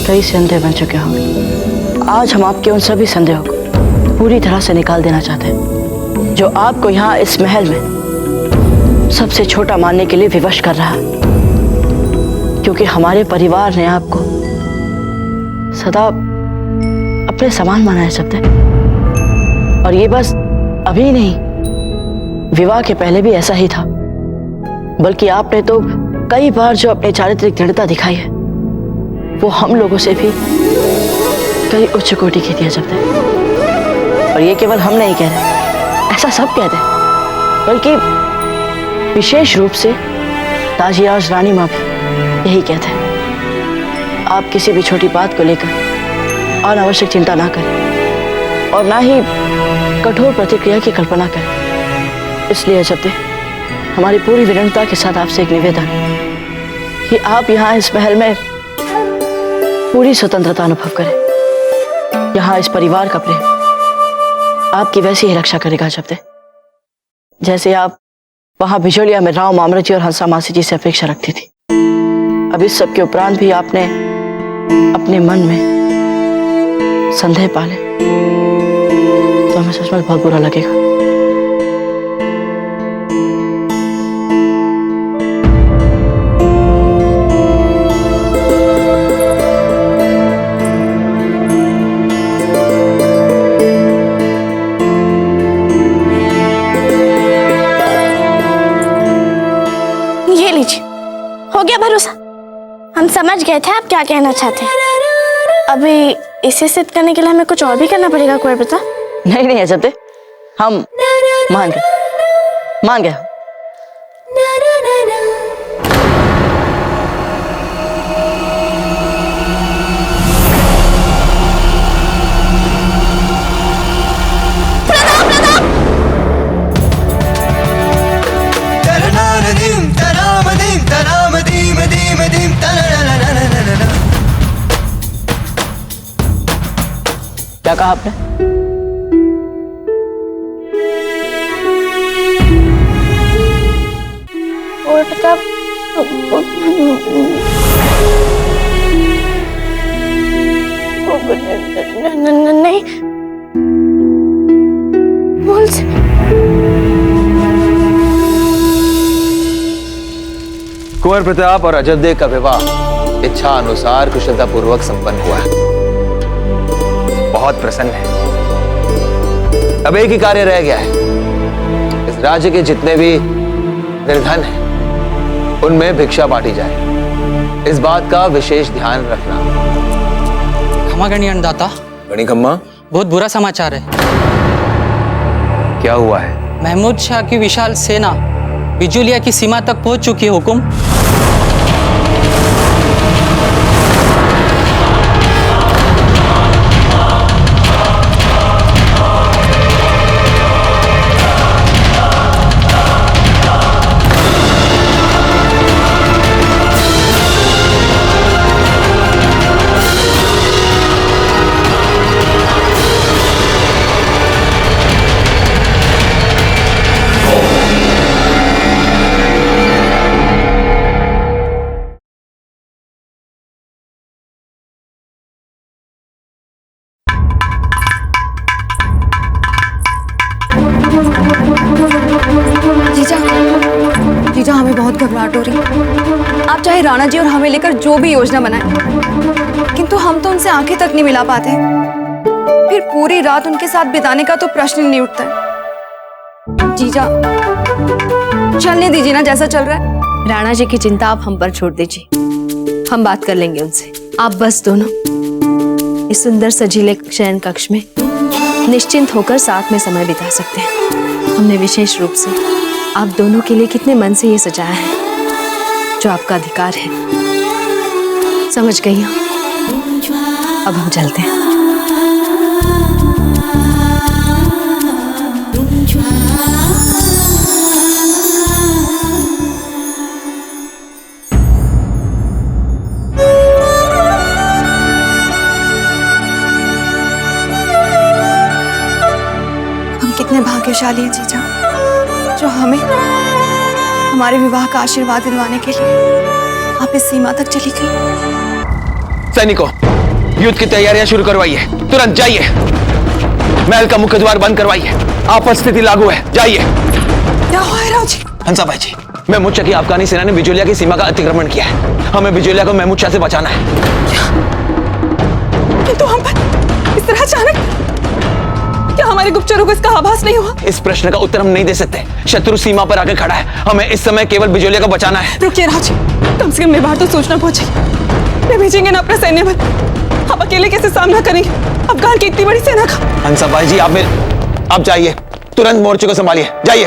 कई संदेह बन चुके होंगे। आज हम आपके उन सभी संदेहों को पूरी तरह से निकाल देना चाहते हैं जो आपको यहाँ इस महल में सबसे छोटा मानने के लिए विवश कर रहा है, क्योंकि हमारे परिवार ने आपको सदा अपने समान माना है सकते। और ये बस अभी नहीं, विवाह के पहले भी ऐसा ही था, बल्कि आपने तो कई बार जो अपनी चारित्रिक दृढ़ता दिखाई है वो हम लोगों से भी कई उच्च कोटि की थी सकते। और ये केवल हम नहीं कह रहे, ऐसा सब कहते हैं, बल्कि विशेष रूप से ताजियाज रानी माँ भी यही कहते हैं। आप किसी भी छोटी बात को लेकर अनावश्यक चिंता ना करें और ना ही कठोर प्रतिक्रिया की कल्पना करें। इसलिए अजब दे, हमारी पूरी विनम्रता के साथ आपसे एक निवेदन है कि आप यहाँ इस महल में पूरी स्वतंत्रता अनुभव करें। यहाँ इस परिवार का प्रेम आपकी वैसी ही रक्षा करेगा अजब दे, जैसे आप वहां बिजोलिया में राव मामरा जी और हंसा मासी जी से अपेक्षा रखती थी। अब इस सब के उपरांत भी आपने अपने मन में संदेह पाले तो हमें सचमुच बहुत बुरा लगेगा। ये लीजिए, हो गया भरोसा। हम समझ गए थे आप क्या कहना चाहते हैं। अभी इसे सिद्ध करने के लिए हमें कुछ और भी करना पड़ेगा कोई पता? नहीं नहीं अजब दे, हम मान गए। क्या कहा आपने? और पता नहीं, भूल से। कुंवर प्रताप और अजब दे का विवाह इच्छा अनुसार कुशलतापूर्वक संपन्न हुआ है। बहुत प्रसन्न है। अब एक ही कार्य रह गया है, इस राज्य के जितने भी निर्धन हैं उनमें भिक्षा बांटी जाए। इस बात का विशेष ध्यान रखना। क्षमा करनी अन्नदाता, गणिकम्मा, बहुत बुरा समाचार है। क्या हुआ है? महमूद शाह की विशाल सेना बिजुलिया की सीमा तक पहुंच चुकी है हुकुम। जीजा हमें बहुत घबराहट हो रही है। आप चाहे राणा जी और हमें लेकर जो भी योजना बनाएं, किंतु हम तो उनसे आंखें तक नहीं मिला पाते। फिर पूरी रात उनके साथ बिताने का तो प्रश्न ही नहीं उठता है। जीजा चलने दीजिए ना, जैसा चल रहा है। राणा जी की चिंता आप हम पर छोड़ दीजिए, हम बात कर लेंगे उनसे। आप बस दोनों इस सुंदर सजीले शयन कक्ष में निश्चिंत होकर साथ में समय बिता सकते हैं। हमने विशेष रूप से आप दोनों के लिए कितने मन से ये सजाया है, जो आपका अधिकार है। समझ गई हूँ, अब हम चलते हैं। कितने भाग्यशाली हैं जीजा, जो हमें हमारे विवाह का आशीर्वाद दिलवाने के लिए आप इस सीमा तक चली गई। सैनिकों, युद्ध की तैयारियां शुरू करवाइए। तुरंत जाइए, महल का मुख्य द्वार बंद करवाइए। आपात स्थिति लागू है, जाइए। क्या हुआ है राजी? हंसा भाई जी, महमूद शाह की अफगानी सेना ने बिजोलिया की सीमा का अतिक्रमण किया है। हमें बिजोलिया को महमूद शाह से बचाना है। किंतु हम पर इस तरह अचानक, क्या हमारे गुप्तचरों को इसका आभास नहीं हुआ? इस प्रश्न का उत्तर हम नहीं दे सकते। शत्रु सीमा पर आके खड़ा है, हमें इस समय केवल बिजोलिया को बचाना है। रुकिए राजी, कम से कम मेवाड़ तो सूचना पहुंचे। वे भेजेंगे ना अपना सैन्य बल, आप अकेले कैसे सामना करेंगे अफगान की इतनी बड़ी सेना का? हंसा भाई जी, आप जाइए, तुरंत मोर्चे को संभालिए, जाइए।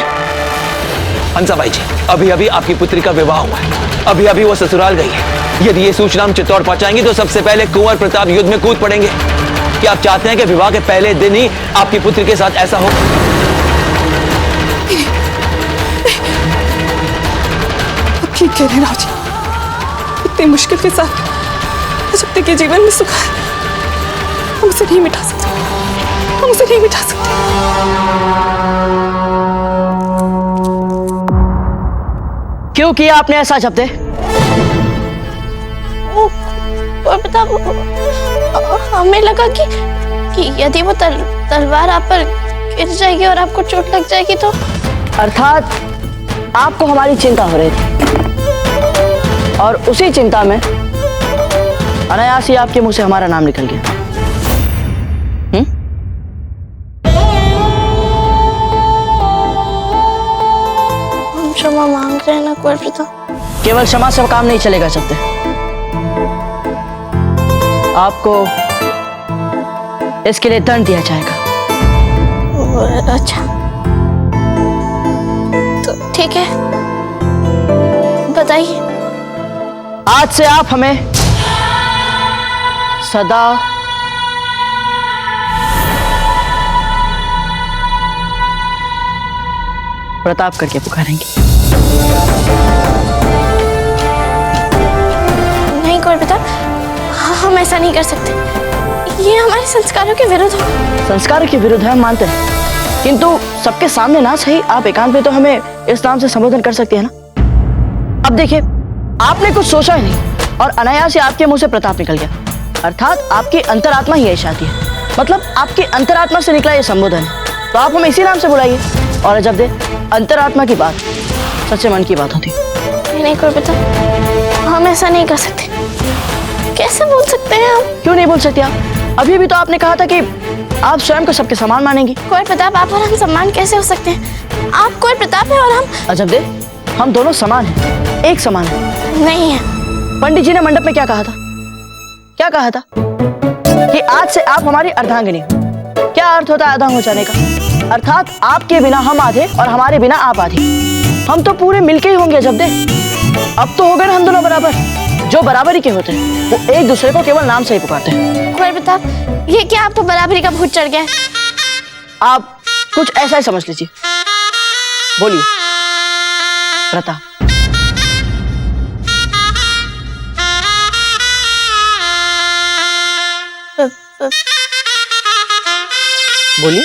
हंसा भाई जी, अभी अभी आपकी पुत्री का विवाह हुआ है, अभी अभी वो ससुराल गई है। यदि ये सूचना हम चित्तौड़ पहुंचाएंगे तो सबसे पहले कुंवर प्रताप युद्ध में कूद पड़ेंगे। क्या आप चाहते हैं कि विवाह के पहले दिन ही आपकी पुत्री के साथ ऐसा हो? आप ठीक कह रहे हैं राजी, इतनी मुश्किल के साथ जब तक के जीवन में सुख है, हम उसे नहीं मिटा सकते, हम उसे नहीं मिटा सकते। क्यों किया आपने ऐसा जब्दे? और बता, हमें लगा कि यदि वो तलवार आप पर गिर जाएगी और आपको चोट लग जाएगी तो। अर्थात आपको हमारी चिंता हो रही थी, और उसी चिंता में अनायास ही आपके मुंह से हमारा नाम निकल गया। हम क्षमा मांग रहे हैं ना कुंवर प्रताप। केवल क्षमा से काम नहीं चलेगा जब्दे, आपको इसके लिए दंड दिया जाएगा। अच्छा, तो ठीक है, बताइए। आज से आप हमें सदा प्रताप करके पुकारेंगे। नहीं कुंवर प्रताप, हम ऐसा नहीं कर सकते, ये हमारे संस्कारों के विरुद्ध हो। संस्कारों के विरुद्ध है, हम मानते हैं, किंतु सबके सामने ना सही, आप एकांत में तो हमें इस नाम से संबोधन कर सकते हैं ना। अब देखिए, आपने कुछ सोचा ही नहीं और अनायास से आपके मुंह से प्रताप निकल गया। अर्थात आपकी अंतरात्मा ही ऐसी चाहती है, मतलब आपकी अंतरात्मा से निकला ये संबोधन है, तो आप हमें इसी नाम से बुलाइए। और जब दे अंतरात्मा की बात सच्चे मन की बात होती। नहीं कुंवर प्रताप, हम ऐसा नहीं कर सकते। कैसे बोल सकते हैं हम? क्यों नहीं बोल सकते आप? अभी भी तो आपने कहा था कि आप स्वयं को सबके समान मानेंगी। कुंवर प्रताप, आप और हम समान कैसे हो सकते हैं? आप कुंवर प्रताप है और हम अजब दे, हम दोनों समान हैं, एक समान है। नहीं है। पंडित जी ने मंडप में क्या कहा था? क्या कहा था? कि आज से आप हमारी अर्धांगिनी हो। क्या अर्थ होता है अर्धांग हो जाने का? अर्थात आपके बिना हम आधे और हमारे बिना आप आधी। हम तो पूरे मिलके ही होंगे जब दे। अब तो हो गए हम दोनों बराबर। जो बराबरी के होते हैं वो एक दूसरे को केवल नाम से ही पुकारते हैं। कुंवर प्रताप, ये क्या आपको बराबरी का भूत चढ़ गया है? आप कुछ ऐसा ही समझ लीजिए। बोलिए प्रताप। बोलिए।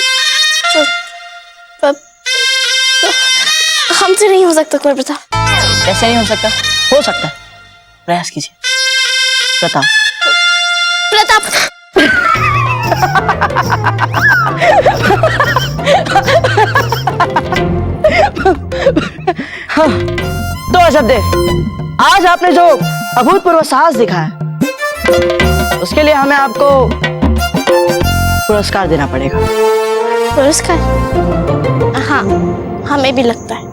हमसे नहीं हो सकता कुंवर प्रताप। कैसे नहीं हो सकता? हो सकता है, प्रयास कीजिए। प्रताप। प्रताप। हाँ, अजय, आज आपने जो अभूतपूर्व साहस दिखाया उसके लिए हमें आपको पुरस्कार देना पड़ेगा। पुरस्कार? हाँ, हमें भी लगता है।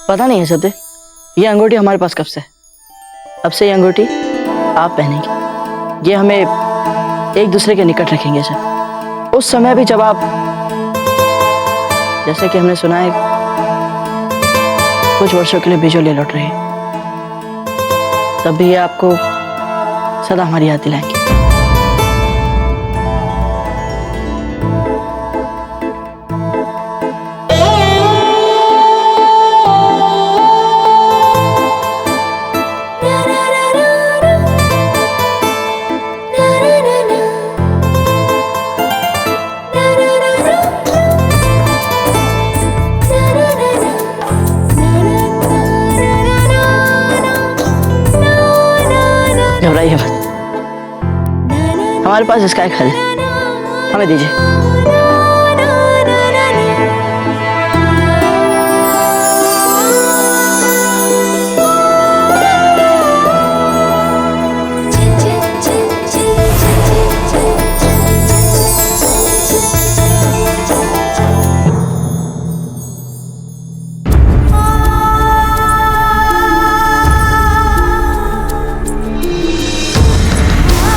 पता नहीं है सत्य, ये अंगूठी हमारे पास कब से है। अब से ये अंगूठी आप पहनेंगे, ये हमें एक दूसरे के निकट रखेंगे सर। उस समय भी जब आप, जैसे कि हमने सुना है, कुछ वर्षों के लिए बिजोलिया लौट रहे हैं, तब भी ये आपको सदा हमारी याद दिलाएंगे। घबराइए मत, हमारे पास इसका एक हल है, हमें दीजिए।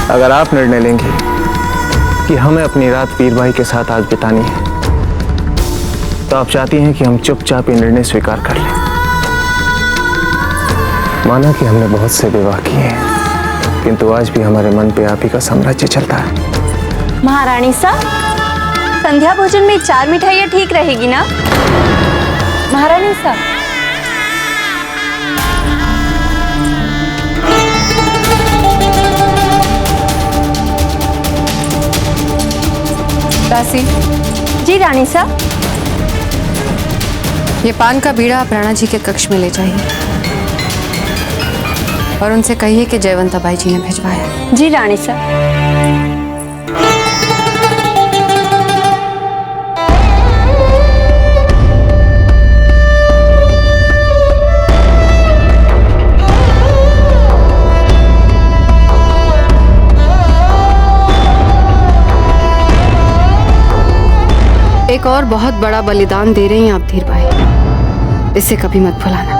अगर आप निर्णय लेंगे कि हमें अपनी रात पीर भाई के साथ आज बितानी है, तो आप चाहती हैं कि हम चुपचाप ये निर्णय स्वीकार कर लें। माना कि हमने बहुत से विवाह किए हैं, किंतु आज भी हमारे मन पे आप ही का साम्राज्य चलता है। महारानी साहब, संध्या भोजन में 4 मिठाइयाँ ठीक रहेगी ना? महारानी साहब, दासी जी रानी साहब। ये पान का बीड़ा आप राणा जी के कक्ष में ले जाइए और उनसे कहिए कि जयवंता बाई जी ने भिजवाया। जी रानी साहब। एक और बहुत बड़ा बलिदान दे रही हैं आप धीर भाई, इसे कभी मत भुलाना।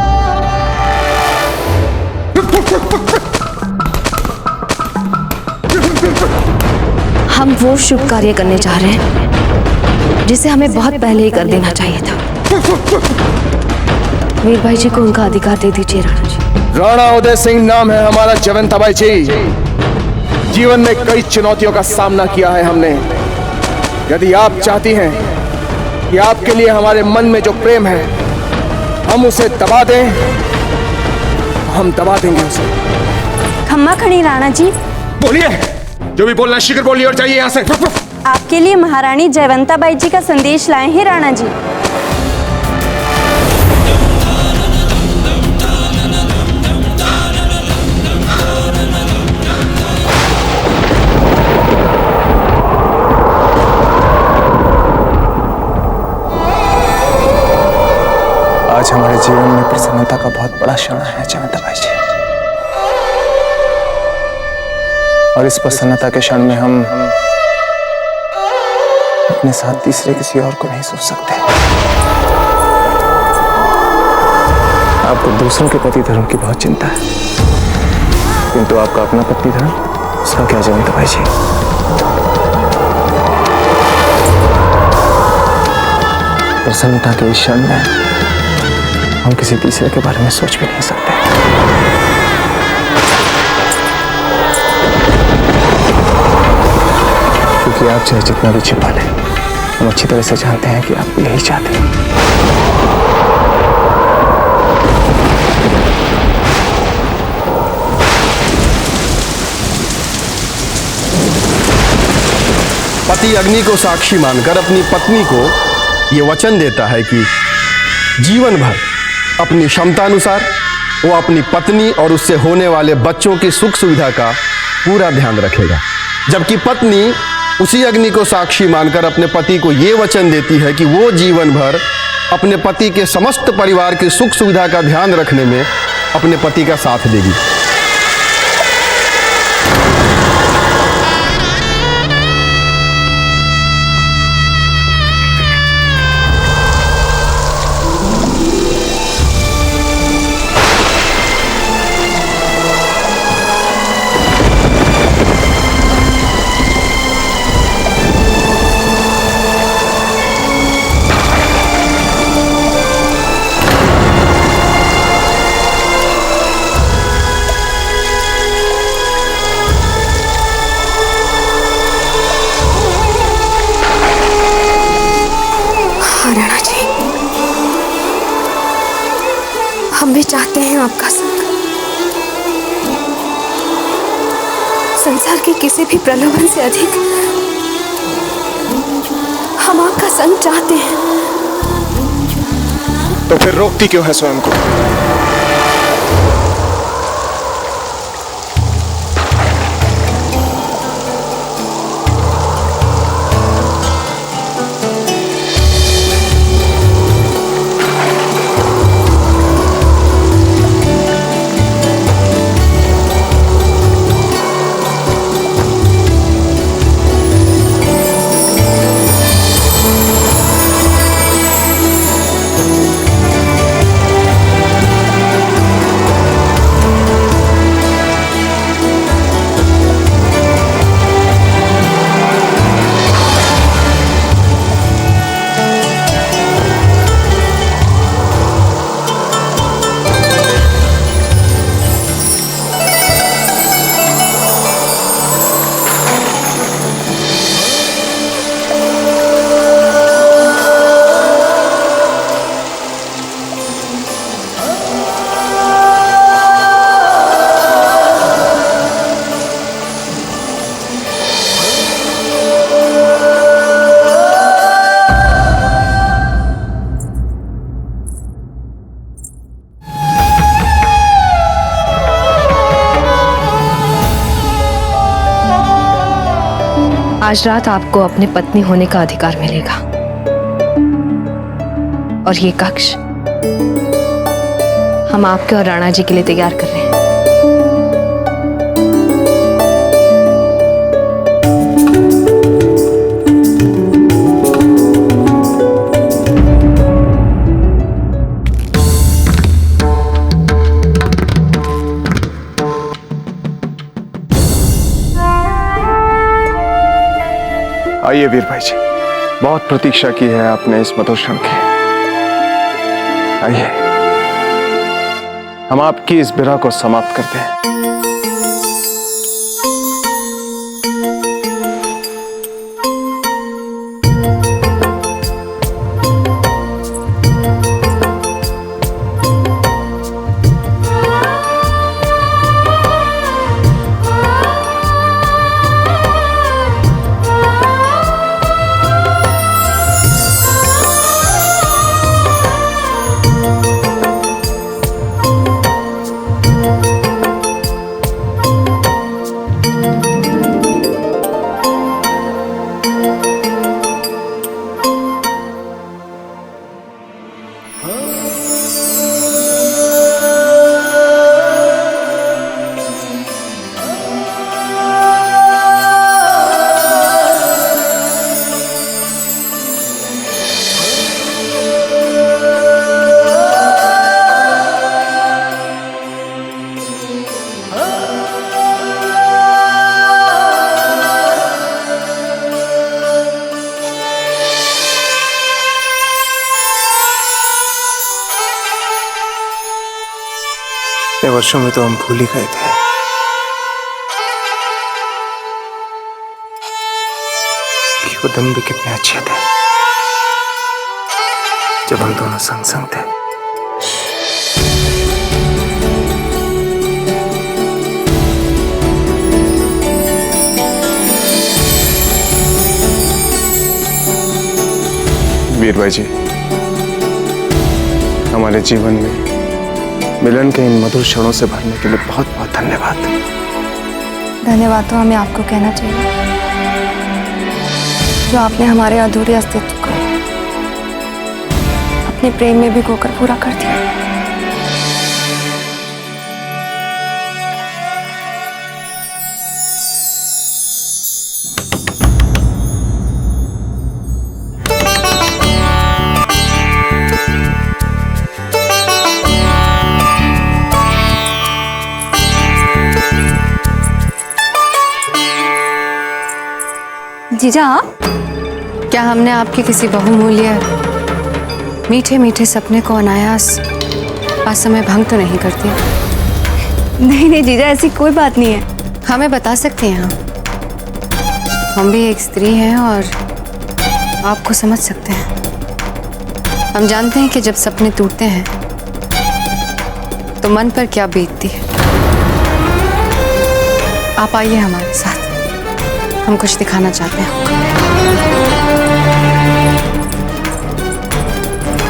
हम वो शुभ कार्य करने जा रहे हैं जिसे हमें बहुत पहले ही कर देना चाहिए था। वीर भाई जी को उनका अधिकार दे दीजिए राणा जी। राणा उदय सिंह नाम है हमारा जयवंता बाई जी। जीवन में कई चुनौतियों का सामना किया है हमने। यदि आप चाहती हैं कि आपके लिए हमारे मन में जो प्रेम है हम उसे दबा दें, हम दबा देंगे उसे। खम्मा खड़ी राणा जी। बोलिए, जो भी बोलना शीघ्र बोलिए और जाइए यहाँ से। आपके लिए महारानी जयवंता बाई जी का संदेश लाए हैं राणा जी। आज हमारे जीवन में प्रसन्नता का बहुत बड़ा क्षण है जयवंता बाई जी, और इस प्रसन्नता के क्षण में हम अपने साथ तीसरे किसी और को नहीं सोच सकते। आपको दूसरों के पति धर्म की बहुत चिंता है, किंतु आपका अपना पति धर्म, उसका क्या जयवंता बाई जी? प्रसन्नता के इस क्षण में हम किसी तीसरे के बारे में सोच भी नहीं सकते। क्योंकि आप चाहे जितना भी छिपा लें, हम अच्छी तरह से जानते हैं कि आप यही चाहते हैं। पति अग्नि को साक्षी मानकर अपनी पत्नी को ये वचन देता है कि जीवन भर अपनी क्षमतानुसार वो अपनी पत्नी और उससे होने वाले बच्चों की सुख सुविधा का पूरा ध्यान रखेगा, जबकि पत्नी उसी अग्नि को साक्षी मानकर अपने पति को ये वचन देती है कि वो जीवन भर अपने पति के समस्त परिवार की सुख सुविधा का ध्यान रखने में अपने पति का साथ देगी। राणा जी, हम भी चाहते हैं आपका संग। संसार के किसी भी प्रलोभन से अधिक हम आपका संग चाहते हैं। तो फिर रोकती क्यों है स्वयं को? आज रात आपको अपनी पत्नी होने का अधिकार मिलेगा और ये कक्ष हम आपके और राणा जी के लिए तैयार कर रहे हैं। आइए वीर भाई जी, बहुत प्रतीक्षा की है आपने इस मधुर क्षण की। आइए, हम आपकी इस विरह को समाप्त करते हैं। इतने वर्षों में तो हम भूल ही गए थे कि वो दिन भी कितने अच्छे थे जब हम दोनों संग संग थे। वीर भाई जी, हमारे जीवन में मिलन के इन मधुर क्षणों से भरने के लिए बहुत बहुत धन्यवाद। धन्यवाद तो हमें आपको कहना चाहिए। जो आपने हमारे अधूरे अस्तित्व को अपने प्रेम में भिगोकर पूरा कर दिया। जीजा, क्या हमने आपके किसी बहुमूल्य मीठे मीठे सपने को अनायास असमय भंग तो नहीं करती? नहीं नहीं जीजा, ऐसी कोई बात नहीं है। हमें बता सकते हैं हम भी एक स्त्री हैं और आपको समझ सकते हैं। हम जानते हैं कि जब सपने टूटते हैं तो मन पर क्या बीतती है। आप आइए हमारे साथ, हम कुछ दिखाना चाहते हैं।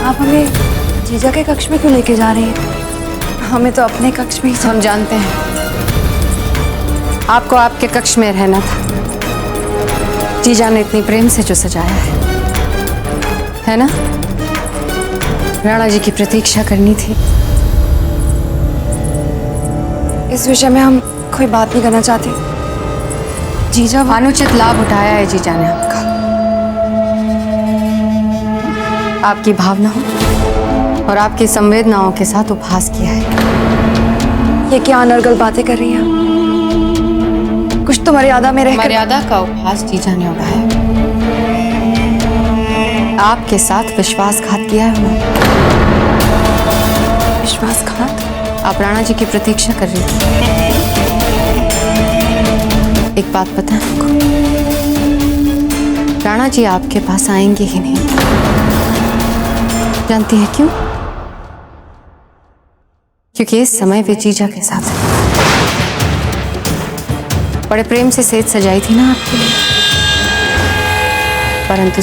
आप हमें जीजा के कक्ष में क्यों लेके जा रही हैं? हमें तो अपने कक्ष में ही हम जानते हैं आपको आपके कक्ष में रहना था। जीजा ने इतनी प्रेम से जो सजाया है ना? राणा जी की प्रतीक्षा करनी थी। इस विषय में हम कोई बात नहीं करना चाहते। जीजा अनुचित लाभ उठाया है जीजा ने आपका, आपकी भावनाओं और आपकी संवेदनाओं के साथ उपहास किया है। ये क्या अनर्गल बातें कर रही हैं? कुछ तो मर्यादा में रहकर। मर्यादा का उपहास जीजा ने उठाया। आपके साथ विश्वासघात किया है उन्होंने। विश्वासघात? आप राणा जी की प्रतीक्षा कर रही थी। एक बात पता है आपको, राणा जी आपके पास आएंगे ही नहीं। जानती है क्यों? क्योंकि इस समय वे जीजा के साथ हैं। बड़े प्रेम से सेज सजाई थी ना आपके लिए, परंतु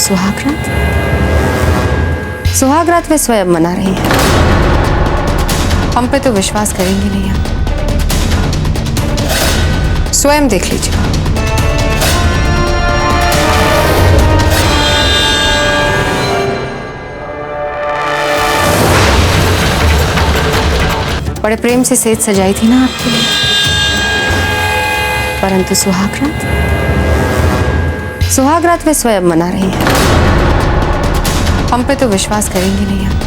सुहागरात वे स्वयं मना रही हैं। हम पे तो विश्वास करेंगे नहीं आप, स्वयं देख लीजिए। बड़े प्रेम से सेज सजाई थी ना आपके लिए, परंतु सुहागरात वे स्वयं मना रही हैं। हम पे तो विश्वास करेंगे नहीं आप,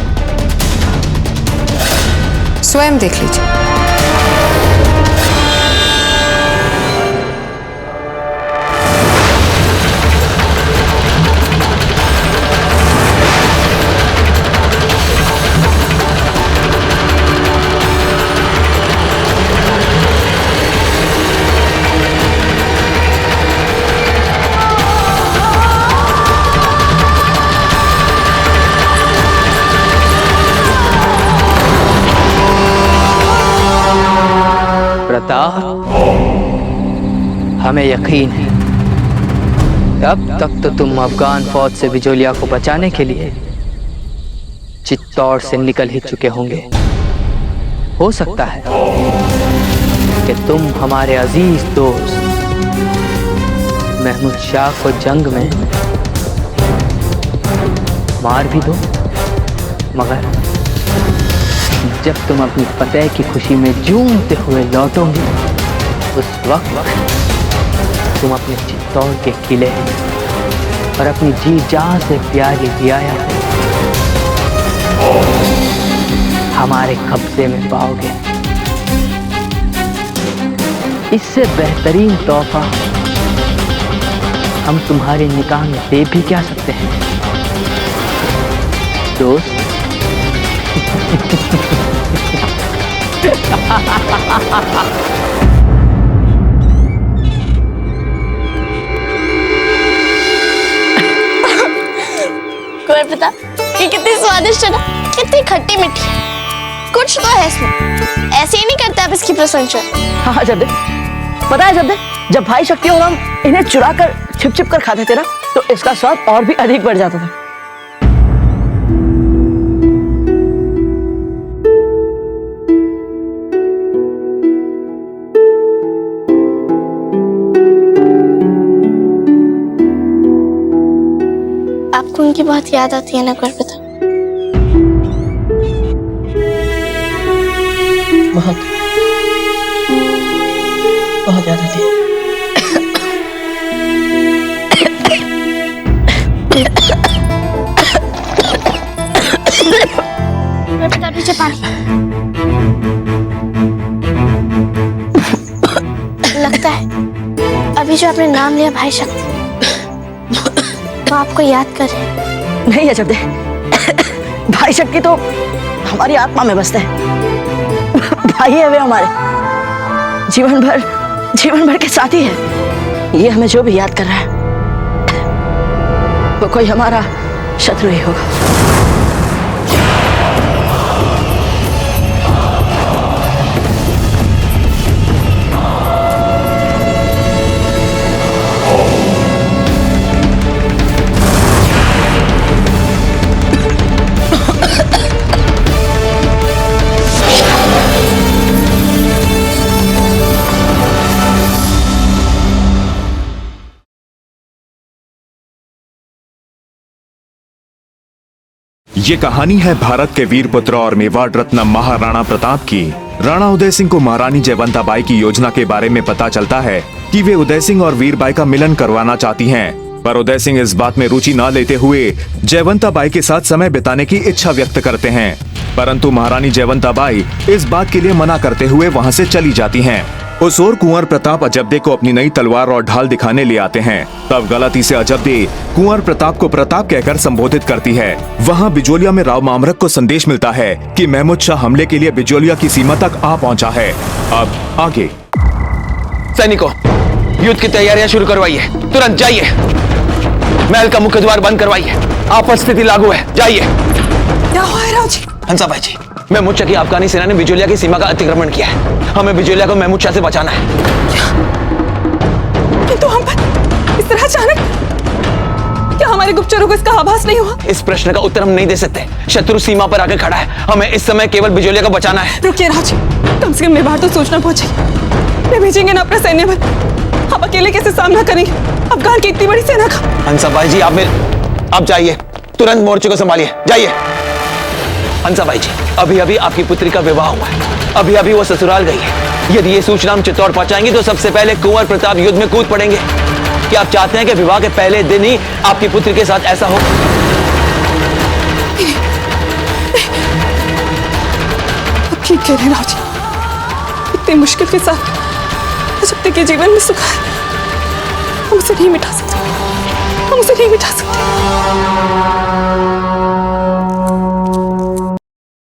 स्वयं देख लीजिए। हमें यकीन है अब तक तो तुम अफगान फौज से बिजोलिया को बचाने के लिए चित्तौड़ से निकल ही चुके होंगे। हो सकता है कि तुम हमारे अजीज दोस्त महमूद शाह को जंग में मार भी दो, मगर जब तुम अपनी फतेह की खुशी में झूमते हुए लौटोगे उस वक्त तुम अपने चित्तौड़ के किले और अपनी जी जान से प्यारी रियाया हमारे कब्जे में पाओगे। इससे बेहतरीन तोहफा हम तुम्हारे निकाह में दे भी क्या सकते हैं दोस्त? कुंवर प्रताप, ये कितनी स्वादिष्ट है ना, कितनी खट्टी मीठी। कुछ तो है इसमें, ऐसे ही नहीं करते आप इसकी प्रशंसा। हाँ जब पता है जब भाई शक्ति और हम इन्हें चुरा कर छिप कर खाते थे ना, तो इसका स्वाद और भी अधिक बढ़ जाता था। उनकी बहुत याद आती है ना गुरप्रताप। बहुत बहुत याद आती है। गुरप्रताप पीछे पानी। लगता है अभी जो आपने नाम लिया भाई शक्ति, वो आपको याद कर रहे हैं। नहीं अजब दे, भाई शक्ति तो हमारी आत्मा में बसते हैं। भाई है वे हमारे, जीवन भर के साथी है। ये हमें जो भी याद कर रहा है वो कोई हमारा शत्रु ही होगा। ये कहानी है भारत के वीर पुत्र और मेवाड़ रत्न महाराणा प्रताप की। राणा उदय सिंह को महारानी जयवंता बाई की योजना के बारे में पता चलता है कि वे उदय सिंह और वीरबाई का मिलन करवाना चाहती हैं, पर उदय सिंह इस बात में रुचि न लेते हुए जयवंता बाई के साथ समय बिताने की इच्छा व्यक्त करते हैं। परंतु महारानी जयवंता बाई इस बात के लिए मना करते हुए वहाँ से चली जाती हैं। उस ओर कुंवर प्रताप अजब्दे को अपनी नई तलवार और ढाल दिखाने ले आते हैं। तब गलती से अजब्दे कुंवर प्रताप को प्रताप कहकर संबोधित करती है। वहाँ बिजोलिया में राव मामरक को संदेश मिलता है कि महमूद शाह हमले के लिए बिजोलिया की सीमा तक आ पहुँचा है। अब आगे सैनिकों, युद्ध की तैयारियां शुरू करवाइए। तुरंत जाइए, महल का मुख्य द्वार बंद करवाइए। आपात स्थिति लागू है, जाइए। क्या हुआ है राव जी? हंसा भाई जी, महमूद शाह की अफगानी सेना ने बिजोलिया की सीमा का अतिक्रमण किया है। हमें बिजोलिया को महमूद शाह से बचाना है। किंतु हम पर इस तरह अचानक, क्या हमारे गुप्तचरों को इसका आभास नहीं हुआ? इस प्रश्न का उत्तर हम नहीं दे सकते। शत्रु सीमा पर आकर खड़ा है, हमें इस समय केवल बिजोलिया को बचाना है। रुकिए राव जी, कम से कम मेवाड़ तो सूचना पहुंचे। वे भेजेंगे ना अपना सैन्य बल, आप अकेले कैसे सामना करेंगे अफगान की इतनी बड़ी सेना का? हंसा भाई जी, आप जाइए, तुरंत मोर्चे को संभालिए, जाइए। हंसा भाई जी, अभी अभी आपकी पुत्री का विवाह हुआ है, अभी अभी वो ससुराल गई है। यदि ये सूचना हम चित्तौड़ पहुंचाएंगे तो सबसे पहले कुंवर प्रताप युद्ध में कूद पड़ेंगे। क्या आप चाहते हैं कि विवाह के पहले दिन ही आपकी पुत्री के साथ ऐसा हो? ठीक कह रहे राव जी, इतनी मुश्किल के साथ जब तक के जीवन में सुख है, हम उसे नहीं मिटा सकते, हम उसे नहीं मिटा सकते।